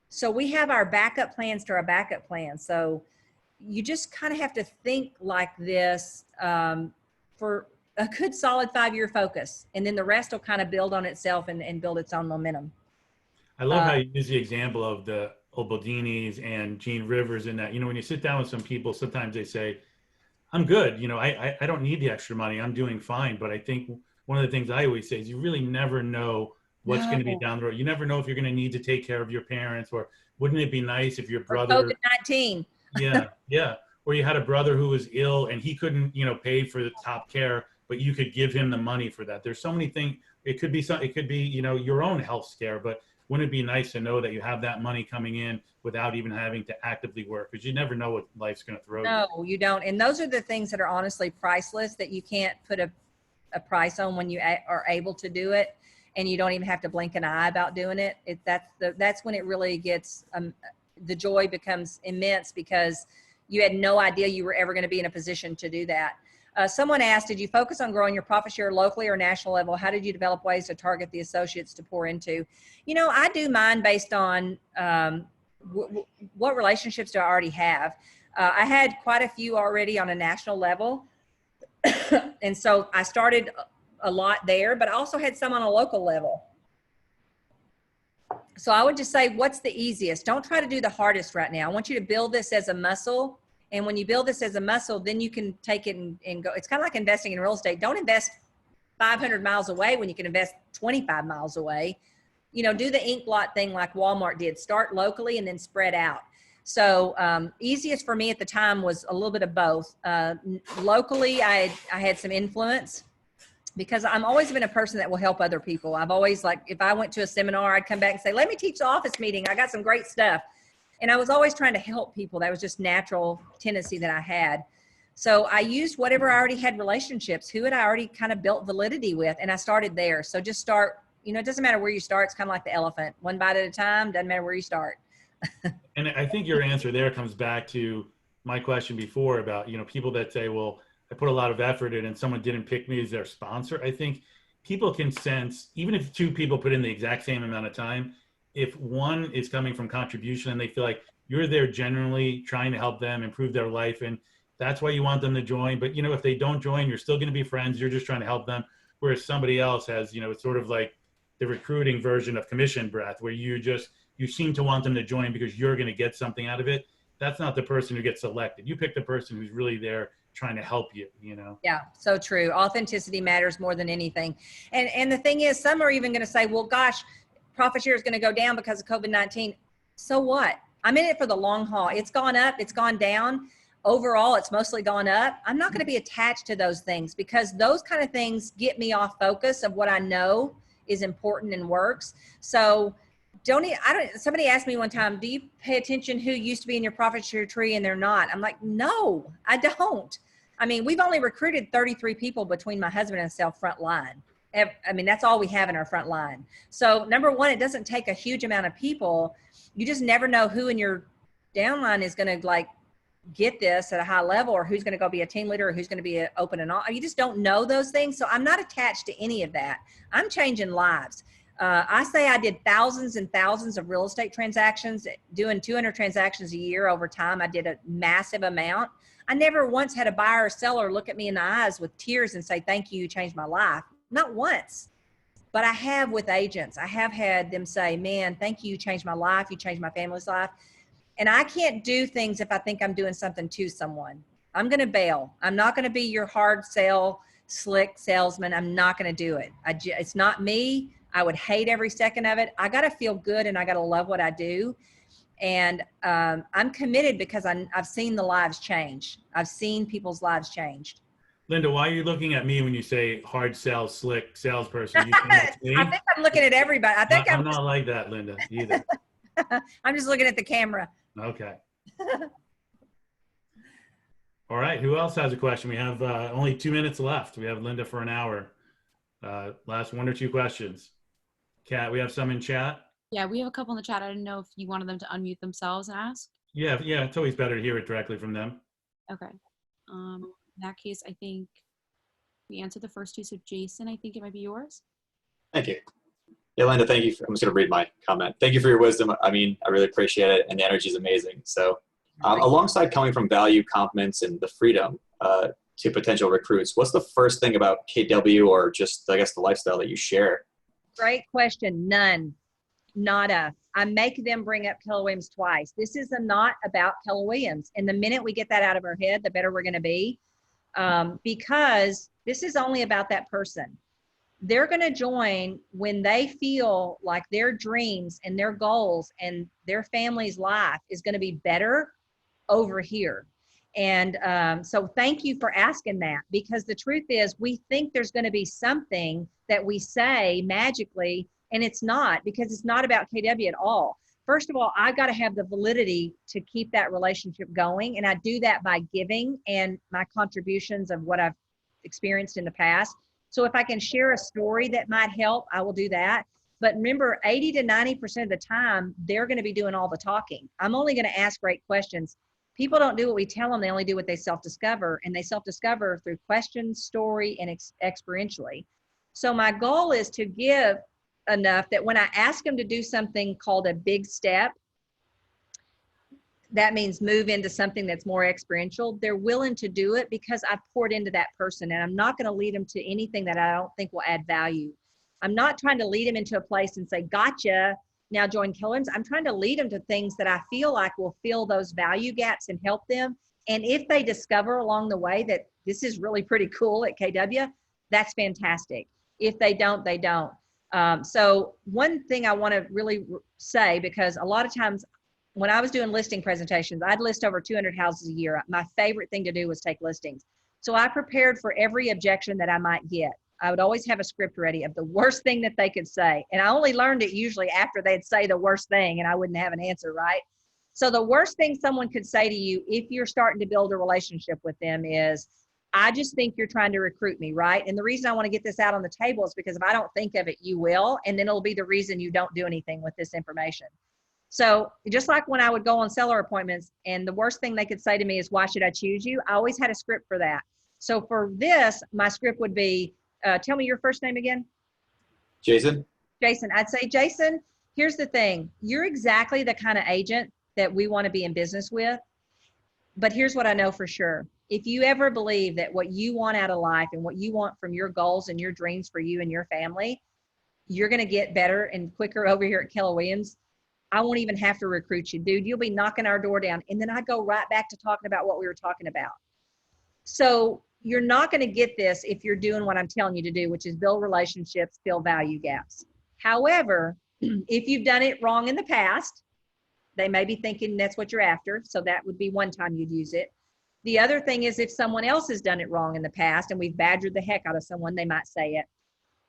So we have our backup plans to our backup plans. So you just kind of have to think like this for a good solid 5-year focus. And then the rest will kind of build on itself and build its own momentum. I love how you use the example of the Ubaldini's and Gene Rivers in that, you know, when you sit down with some people, sometimes they say, I'm good. You know, I don't need the extra money. I'm doing fine. But I think one of the things I always say is you really never know what's going to be down the road. You never know if you're going to need to take care of your parents, or wouldn't it be nice if your brother, COVID-19. Yeah. Or you had a brother who was ill and he couldn't, you know, pay for the top care, but you could give him the money for that. There's so many things. It could be, you know, your own health scare, but wouldn't it be nice to know that you have that money coming in without even having to actively work? Because you never know what life's going to throw you. No, you don't. And those are the things that are honestly priceless, that you can't put a price on when you are able to do it, and you don't even have to blink an eye about doing it. That's when it really gets, the joy becomes immense, because you had no idea you were ever going to be in a position to do that. Someone asked, did you focus on growing your profit share locally or national level? How did you develop ways to target the associates to pour into? You know, I do mine based on what relationships do I already have. I had quite a few already on a national level. And so I started a lot there, but I also had some on a local level. So I would just say, what's the easiest? Don't try to do the hardest right now. I want you to build this as a muscle. And when you build this as a muscle, then you can take it and go. It's kind of like investing in real estate. Don't invest 500 miles away when you can invest 25 miles away. You know, do the ink blot thing like Walmart did. Start locally and then spread out. So easiest for me at the time was a little bit of both. Locally, I had some influence because I'm always been a person that will help other people. I've always, like, if I went to a seminar, I'd come back and say, let me teach the office meeting. I got some great stuff. And I was always trying to help people. That was just natural tendency that I had. So I used whatever I already had relationships, who had I already kind of built validity with, and I started there. So just start, you know, it doesn't matter where you start. It's kind of like the elephant, one bite at a time, doesn't matter where you start. And I think your answer there comes back to my question before about, you know, people that say, well, I put a lot of effort in and someone didn't pick me as their sponsor. I think people can sense, even if two people put in the exact same amount of time, if one is coming from contribution and they feel like you're there generally trying to help them improve their life, and that's why you want them to join. But, you know, if they don't join, you're still going to be friends. You're just trying to help them. Whereas somebody else has, you know, it's sort of like the recruiting version of commission breath, where you seem to want them to join because you're going to get something out of it. That's not the person who gets selected. You pick the person who's really there trying to help you, you know? Yeah, so true. Authenticity matters more than anything. And the thing is, some are even going to say, well, gosh, profit share is going to go down because of COVID-19. So what? I'm in it for the long haul. It's gone up, it's gone down. Overall, it's mostly gone up. I'm not going to be attached to those things because those kind of things get me off focus of what I know is important and works. So somebody asked me one time, do you pay attention who used to be in your profit share tree and they're not? I'm like, no, I don't. I mean, we've only recruited 33 people between my husband and self front line. I mean, that's all we have in our front line. So number one, it doesn't take a huge amount of people. You just never know who in your downline is going to like get this at a high level, or who's going to go be a team leader, or who's going to be an open and all. You just don't know those things. So I'm not attached to any of that. I'm changing lives. I say I did thousands and thousands of real estate transactions, doing 200 transactions a year over time. I did a massive amount. I never once had a buyer or seller look at me in the eyes with tears and say, thank you, you changed my life. Not once. But I have with agents. I have had them say, man, thank you, you changed my life. You changed my family's life. And I can't do things if I think I'm doing something to someone. I'm going to bail. I'm not going to be your hard sell, slick salesman. I'm not going to do it. It's not me. I would hate every second of it. I got to feel good and I got to love what I do. And I'm committed because I've seen the lives change. I've seen people's lives changed. Linda, why are you looking at me when you say hard sell, slick salesperson? You I think I'm looking at everybody. I think I'm not like that, Linda, either. I'm just looking at the camera. Okay. All right. Who else has a question? We have only 2 minutes left. We have Linda for an hour. Last one or two questions. Kat, we have some in chat. Yeah, we have a couple in the chat. I didn't know if you wanted them to unmute themselves and ask. Yeah. It's always better to hear it directly from them. Okay. In that case, I think we answered the first two. So Jason, I think it might be yours. Thank you. Yeah, Linda, thank you. I'm just going to read my comment. Thank you for your wisdom. I mean, I really appreciate it. And the energy is amazing. So alongside coming from value, compliments, and the freedom to potential recruits, what's the first thing about KW or just, I guess, the lifestyle that you share? Great question. None. Nada. I make them bring up Keller Williams twice. This is not about Keller Williams. And the minute we get that out of our head, the better we're going to be. Because this is only about that person. They're going to join when they feel like their dreams and their goals and their family's life is going to be better over here. And so thank you for asking that, because the truth is we think there's going to be something that we say magically, and it's not, because it's not about KW at all. First of all, I got to have the validity to keep that relationship going. And I do that by giving and my contributions of what I've experienced in the past. So if I can share a story that might help, I will do that. But remember, 80 to 90% of the time, they're going to be doing all the talking. I'm only going to ask great questions. People don't do what we tell them. They only do what they self-discover. And they self-discover through questions, story, and experientially. So my goal is to give enough that when I ask them to do something called a big step, that means move into something that's more experiential, they're willing to do it because I've poured into that person, and I'm not going to lead them to anything that I don't think will add value. I'm not trying to lead them into a place and say, gotcha, now join Keller Williams. I'm trying to lead them to things that I feel like will fill those value gaps and help them. And if they discover along the way that this is really pretty cool at KW, that's fantastic. If they don't, they don't. So one thing I want to really say, because a lot of times when I was doing listing presentations, I'd list over 200 houses a year. My favorite thing to do was take listings. So I prepared for every objection that I might get. I would always have a script ready of the worst thing that they could say. And I only learned it usually after they'd say the worst thing and I wouldn't have an answer, right? So the worst thing someone could say to you if you're starting to build a relationship with them is, I just think you're trying to recruit me, right? And the reason I want to get this out on the table is because if I don't think of it, you will. And then it'll be the reason you don't do anything with this information. So just like when I would go on seller appointments and the worst thing they could say to me is, why should I choose you? I always had a script for that. So for this, my script would be, tell me your first name again. Jason. Jason. I'd say, Jason, here's the thing. You're exactly the kind of agent that we want to be in business with. But here's what I know for sure. If you ever believe that what you want out of life and what you want from your goals and your dreams for you and your family, you're going to get better and quicker over here at Keller Williams, I won't even have to recruit you, dude. You'll be knocking our door down. And then I go right back to talking about what we were talking about. So you're not going to get this if you're doing what I'm telling you to do, which is build relationships, fill value gaps. However, if you've done it wrong in the past, they may be thinking that's what you're after. So that would be one time you'd use it. The other thing is if someone else has done it wrong in the past and we've badgered the heck out of someone, they might say it.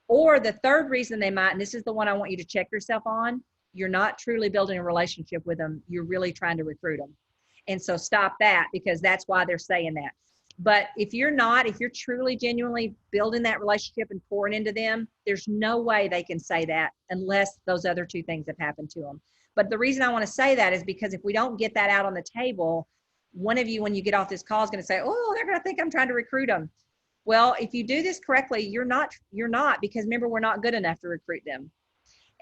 Or the third reason they might, and this is the one I want you to check yourself on, you're not truly building a relationship with them. You're really trying to recruit them. And so stop that, because that's why they're saying that. But if you're truly genuinely building that relationship and pouring into them, there's no way they can say that unless those other two things have happened to them. But the reason I want to say that is because if we don't get that out on the table, one of you, when you get off this call, is going to say, oh, they're going to think I'm trying to recruit them. Well, if you do this correctly, you're not, because remember, we're not good enough to recruit them.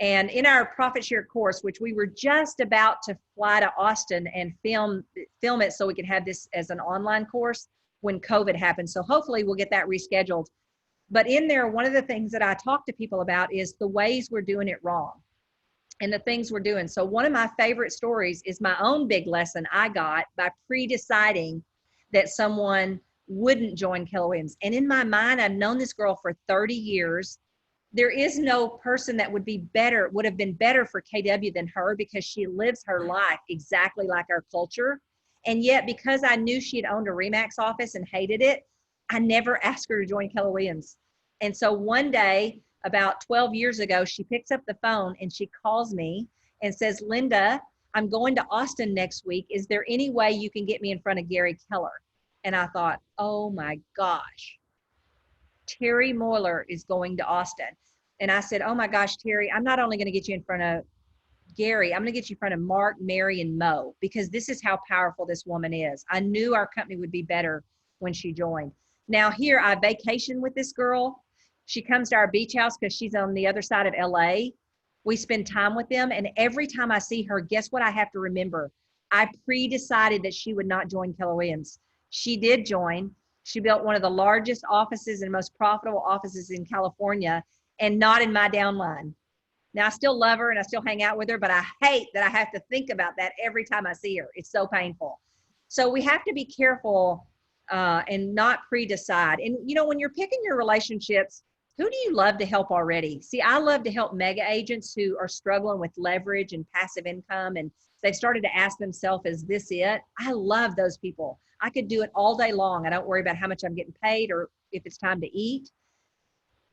And in our profit share course, which we were just about to fly to Austin and film it so we could have this as an online course when COVID happened. So hopefully we'll get that rescheduled. But in there, one of the things that I talk to people about is the ways we're doing it wrong and the things we're doing. So one of my favorite stories is my own big lesson I got by pre-deciding that someone wouldn't join Keller Williams. And in my mind, I've known this girl for 30 years. There is no person that would have been better for KW than her, because she lives her life exactly like our culture. And yet, because I knew she had owned a RE/MAX office and hated it, I never asked her to join Keller Williams. And so one day, about 12 years ago, she picks up the phone and she calls me and says, Linda, I'm going to Austin next week. Is there any way you can get me in front of Gary Keller? And I thought, oh my gosh, Terry Moyler is going to Austin. And I said, oh my gosh, Terry, I'm not only going to get you in front of Gary, I'm going to get you in front of Mark, Mary, and Mo, because this is how powerful this woman is. I knew our company would be better when she joined. Now here, I vacation with this girl. She comes to our beach house because she's on the other side of LA. We spend time with them. And every time I see her, guess what I have to remember? I pre-decided that she would not join Keller Williams. She did join. She built one of the largest offices and most profitable offices in California, and not in my downline. Now, I still love her and I still hang out with her, but I hate that I have to think about that every time I see her. It's so painful. So we have to be careful and not pre-decide. And, you know, when you're picking your relationships, who do you love to help already? See, I love to help mega agents who are struggling with leverage and passive income, and they've started to ask themselves, is this it? I love those people. I could do it all day long. I don't worry about how much I'm getting paid or if it's time to eat.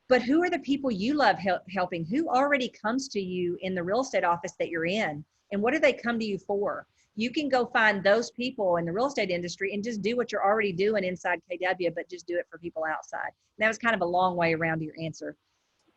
But who are the people you love helping? Who already comes to you in the real estate office that you're in? And what do they come to you for? You can go find those people in the real estate industry and just do what you're already doing inside KW, but just do it for people outside. And that was kind of a long way around to your answer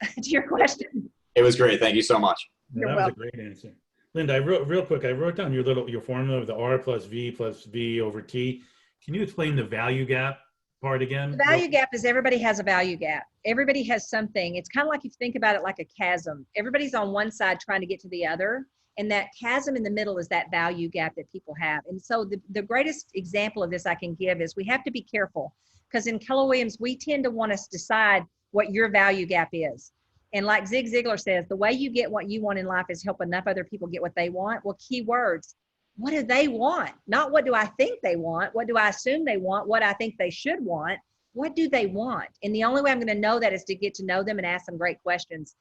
to your question. It was great. Thank you so much. Yeah, that was a great answer. Linda, I wrote down your formula of the R plus V over T. Can you explain the value gap part again? The value gap is everybody has a value gap. Everybody has something. It's kind of like if you think about it like a chasm. Everybody's on one side trying to get to the other. And that chasm in the middle is that value gap that people have. And so the greatest example of this I can give is we have to be careful, because in Keller Williams, we tend to want to decide what your value gap is. And like Zig Ziglar says, the way you get what you want in life is help enough other people get what they want. Well, key words, what do they want? Not what do I think they want? What do I assume they want? What I think they should want? What do they want? And the only way I'm going to know that is to get to know them and ask them great questions.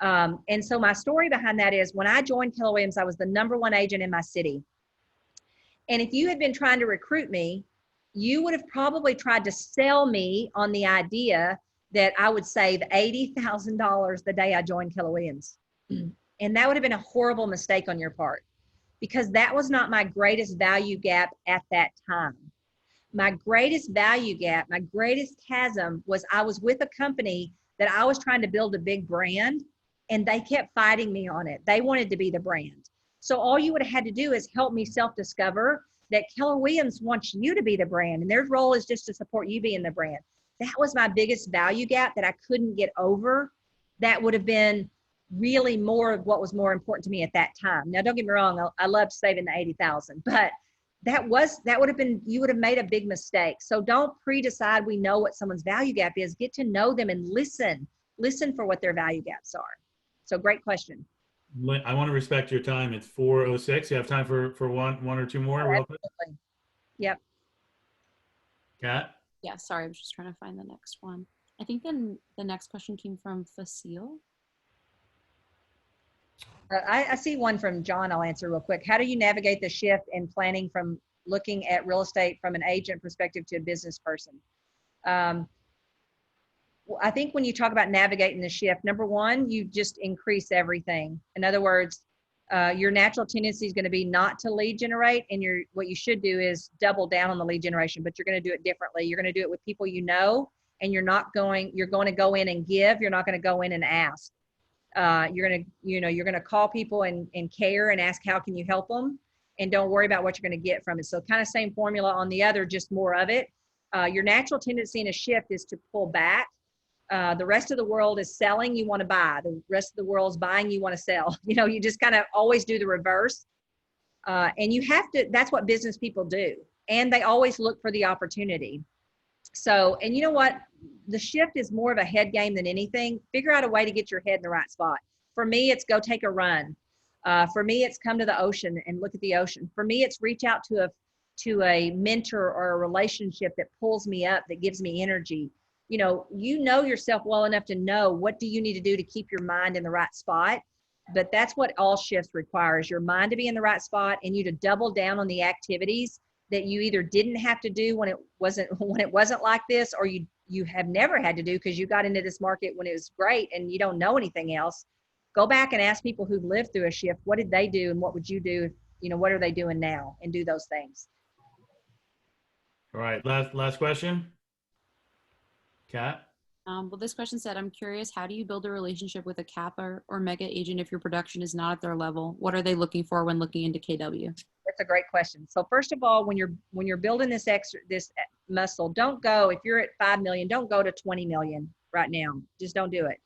And so my story behind that is when I joined Keller Williams, I was the #1 agent in my city. And if you had been trying to recruit me, you would have probably tried to sell me on the idea that I would save $80,000 the day I joined Keller Williams. And that would have been a horrible mistake on your part, because that was not my greatest value gap at that time. My greatest value gap, my greatest chasm was I was with a company that I was trying to build a big brand, and they kept fighting me on it. They wanted to be the brand. So all you would have had to do is help me self-discover that Keller Williams wants you to be the brand, and their role is just to support you being the brand. That was my biggest value gap that I couldn't get over. That would have been really more of what was more important to me at that time. Now, don't get me wrong, I loved saving the 80,000, but that would have been, you would have made a big mistake. So don't pre-decide we know what someone's value gap is. Get to know them and listen for what their value gaps are. So great question. I want to respect your time. It's 4:06. You have time for one or two more? Real quick? Yep. Kat? Yeah, sorry, I was just trying to find the next one. I think then the next question came from Facile. I see one from John. I'll answer real quick. How do you navigate the shift in planning from looking at real estate from an agent perspective to a business person? I think when you talk about navigating the shift, number one, you just increase everything. In other words, your natural tendency is going to be not to lead generate, and what you should do is double down on the lead generation, but you're going to do it differently. You're going to do it with people you know, and you're going to go in and give. You're not going to go in and ask. You're going to call people and care and ask, how can you help them? And don't worry about what you're going to get from it. So kind of same formula on the other, just more of it. Your natural tendency in a shift is to pull back. The rest of the world is selling, you want to buy. The rest of the world's buying, you want to sell. You just kind of always do the reverse. And you have to, that's what business people do. And they always look for the opportunity. So, and you know what? The shift is more of a head game than anything. Figure out a way to get your head in the right spot. For me, it's go take a run. For me, it's come to the ocean and look at the ocean. For me, it's reach out to a mentor or a relationship that pulls me up, that gives me energy. You know yourself well enough to know what do you need to do to keep your mind in the right spot. But that's what all shifts requires, your mind to be in the right spot and you to double down on the activities that you either didn't have to do when it wasn't like this, or you have never had to do because you got into this market when it was great and you don't know anything else. Go back and ask people who've lived through a shift, what did they do and what would you do? What are they doing now, and do those things. All right, last question. Kat? Well, this question said, I'm curious, how do you build a relationship with a Kappa or mega agent if your production is not at their level? What are they looking for when looking into KW? That's a great question. So first of all, when you're building this muscle, don't go, if you're at 5 million, don't go to 20 million right now. Just don't do it.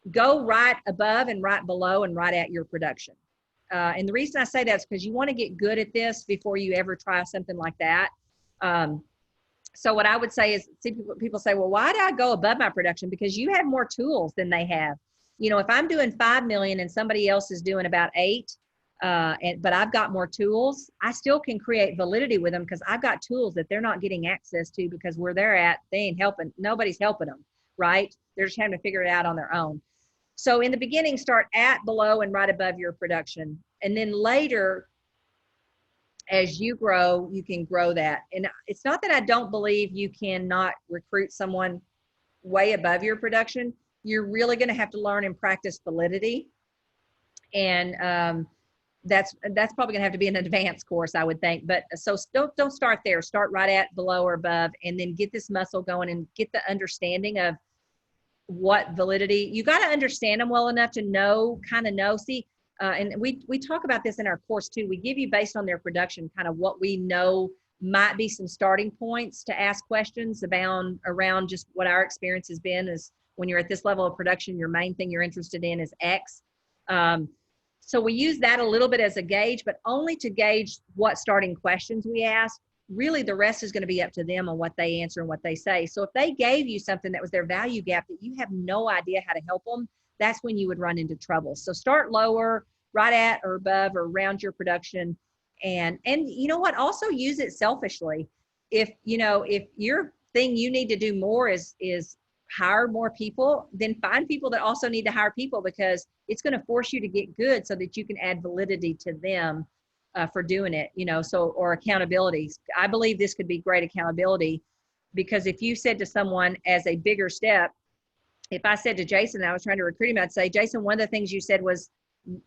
Go right above and right below and right at your production. And the reason I say that is because you want to get good at this before you ever try something like that. So what I would say is, see, people say, well, why do I go above my production? Because you have more tools than they have. If I'm doing 5 million and somebody else is doing about 8, but I've got more tools, I still can create validity with them because I've got tools that they're not getting access to, because where they're at, they ain't helping. Nobody's helping them, right? They're just having to figure it out on their own. So in the beginning, start at, below, and right above your production. And then later, as you grow, you can grow that. And it's not that I don't believe you cannot recruit someone way above your production. You're really going to have to learn and practice validity. And that's probably going to have to be an advanced course, I would think. But so don't start there. Start right at, below, or above, and then get this muscle going and get the understanding of what validity. You got to understand them well enough to know. See, and we talk about this in our course too. We give you, based on their production, kind of what we know might be some starting points to ask questions around just what our experience has been. Is when you're at this level of production, your main thing you're interested in is X. So we use that a little bit as a gauge, but only to gauge what starting questions we ask. Really, the rest is going to be up to them on what they answer and what they say. So if they gave you something that was their value gap that you have no idea how to help them, that's when you would run into trouble. So start lower, right at or above or around your production. And you know what? Also use it selfishly. If your thing you need to do more is hire more people, then find people that also need to hire people, because it's going to force you to get good so that you can add validity to them for doing it, or accountability. I believe this could be great accountability, because if you said to someone as a bigger step, if I said to Jason, I was trying to recruit him, I'd say, Jason, one of the things you said was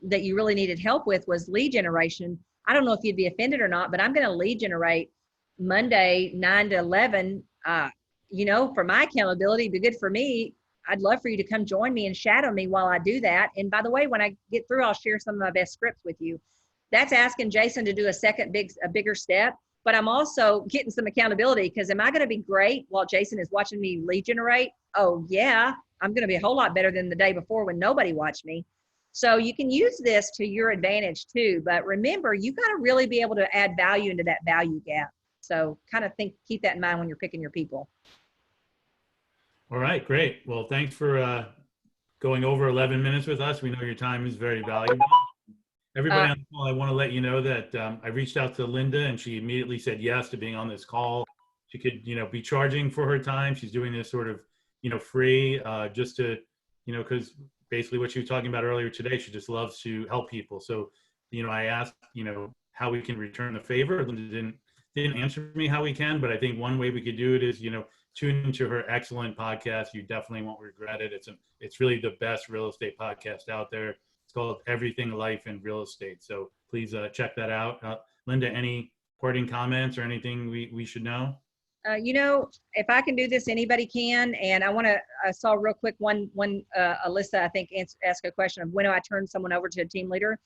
that you really needed help with was lead generation. I don't know if you'd be offended or not, but I'm going to lead generate Monday, 9 to 11, for my accountability, be good for me. I'd love for you to come join me and shadow me while I do that. And by the way, when I get through, I'll share some of my best scripts with you. That's asking Jason to do a bigger step, but I'm also getting some accountability, because am I going to be great while Jason is watching me lead generate? Oh yeah, I'm going to be a whole lot better than the day before when nobody watched me. So you can use this to your advantage too, but remember, you got to really be able to add value into that value gap. So kind of keep that in mind when you're picking your people. All right, great. Well, thanks for going over 11 minutes with us. We know your time is very valuable. Everybody on the call, I want to let you know that I reached out to Linda, and she immediately said yes to being on this call. She could, be charging for her time. She's doing this sort of, free, just to, because basically what she was talking about earlier today, she just loves to help people. So, I asked, how we can return the favor. Linda didn't answer me how we can, but I think one way we could do it is, tune into her excellent podcast. You definitely won't regret it. It's really the best real estate podcast out there. It's called Everything Life in Real Estate. So please check that out. Linda, any parting comments or anything we should know? If I can do this, anybody can. And I saw real quick one Alyssa, I think, ask a question of when do I turn someone over to a team leader?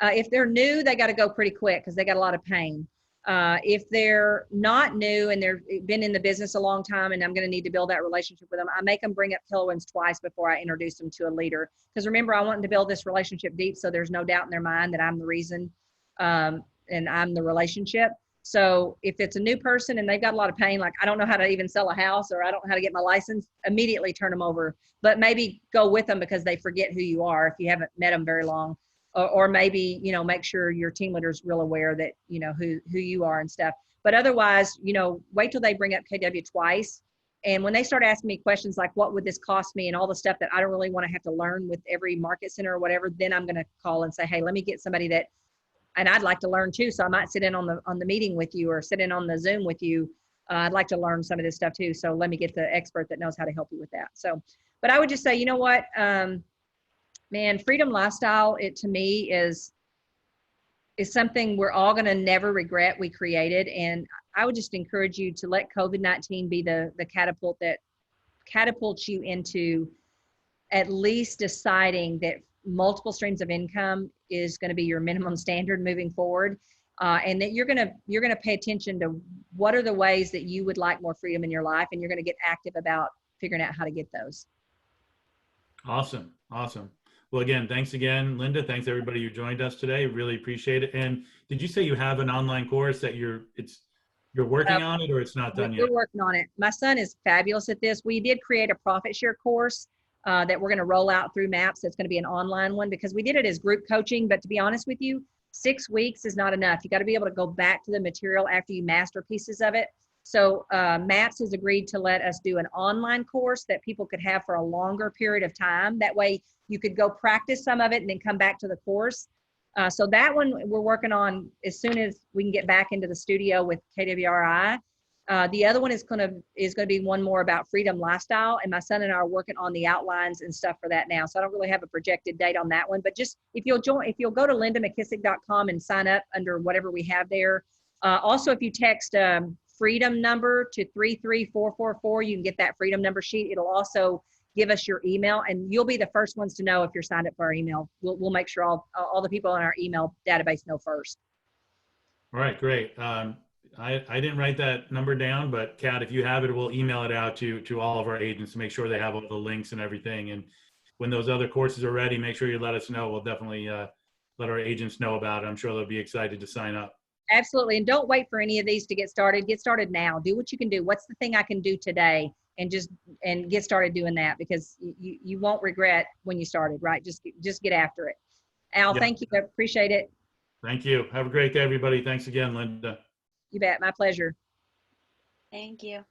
If they're new, they got to go pretty quick because they got a lot of pain. If they're not new and they've been in the business a long time and I'm going to need to build that relationship with them, I make them bring up Keller Williams twice before I introduce them to a leader. Because remember, I want them to build this relationship deep so there's no doubt in their mind that I'm the reason and I'm the relationship. So if it's a new person and they've got a lot of pain, like I don't know how to even sell a house or I don't know how to get my license, immediately turn them over. But maybe go with them because they forget who you are if you haven't met them very long. Or maybe, make sure your team leader is real aware that, who you are and stuff. But otherwise, wait till they bring up KW twice. And when they start asking me questions like, what would this cost me and all the stuff that I don't really want to have to learn with every market center or whatever, then I'm going to call and say, hey, let me get somebody that, and I'd like to learn too. So I might sit in on the meeting with you or sit in on the Zoom with you. I'd like to learn some of this stuff too. So let me get the expert that knows how to help you with that. So, but I would just say, you know what, man, freedom lifestyle, it to me is something we're all going to never regret we created. And I would just encourage you to let COVID-19 be the catapult that catapults you into at least deciding that multiple streams of income is going to be your minimum standard moving forward. And that you're going to pay attention to what are the ways that you would like more freedom in your life. And you're going to get active about figuring out how to get those. Awesome. Well, again, thanks again, Linda. Thanks everybody who joined us today. Really appreciate it. And did you say you have an online course that you're working on it, or it's not done yet? We're working on it. My son is fabulous at this. We did create a profit share course that we're going to roll out through MAPS. It's going to be an online one because we did it as group coaching. But to be honest with you, 6 weeks is not enough. You got to be able to go back to the material after you master pieces of it. So MAPS has agreed to let us do an online course that people could have for a longer period of time. That way you could go practice some of it and then come back to the course. So that one we're working on as soon as we can get back into the studio with KWRI. The other one is going to be one more about freedom lifestyle. And my son and I are working on the outlines and stuff for that now. So I don't really have a projected date on that one, but just if you'll go to lindamckissick.com and sign up under whatever we have there. Also, if you text freedom number to 33444, you can get that freedom number sheet. It'll also give us your email and you'll be the first ones to know if you're signed up for our email. We'll make sure all the people in our email database know first. All right, great. I didn't write that number down, but Kat, if you have it, we'll email it out to all of our agents to make sure they have all the links and everything. And when those other courses are ready, make sure you let us know. We'll definitely let our agents know about it. I'm sure they'll be excited to sign up. Absolutely. And don't wait for any of these to get started. Get started now. Do what you can do. What's the thing I can do today? And get started doing that because you won't regret when you started, right? Just get after it. Al, Yeah. Thank you. I appreciate it. Thank you. Have a great day, everybody. Thanks again, Linda. You bet. My pleasure. Thank you.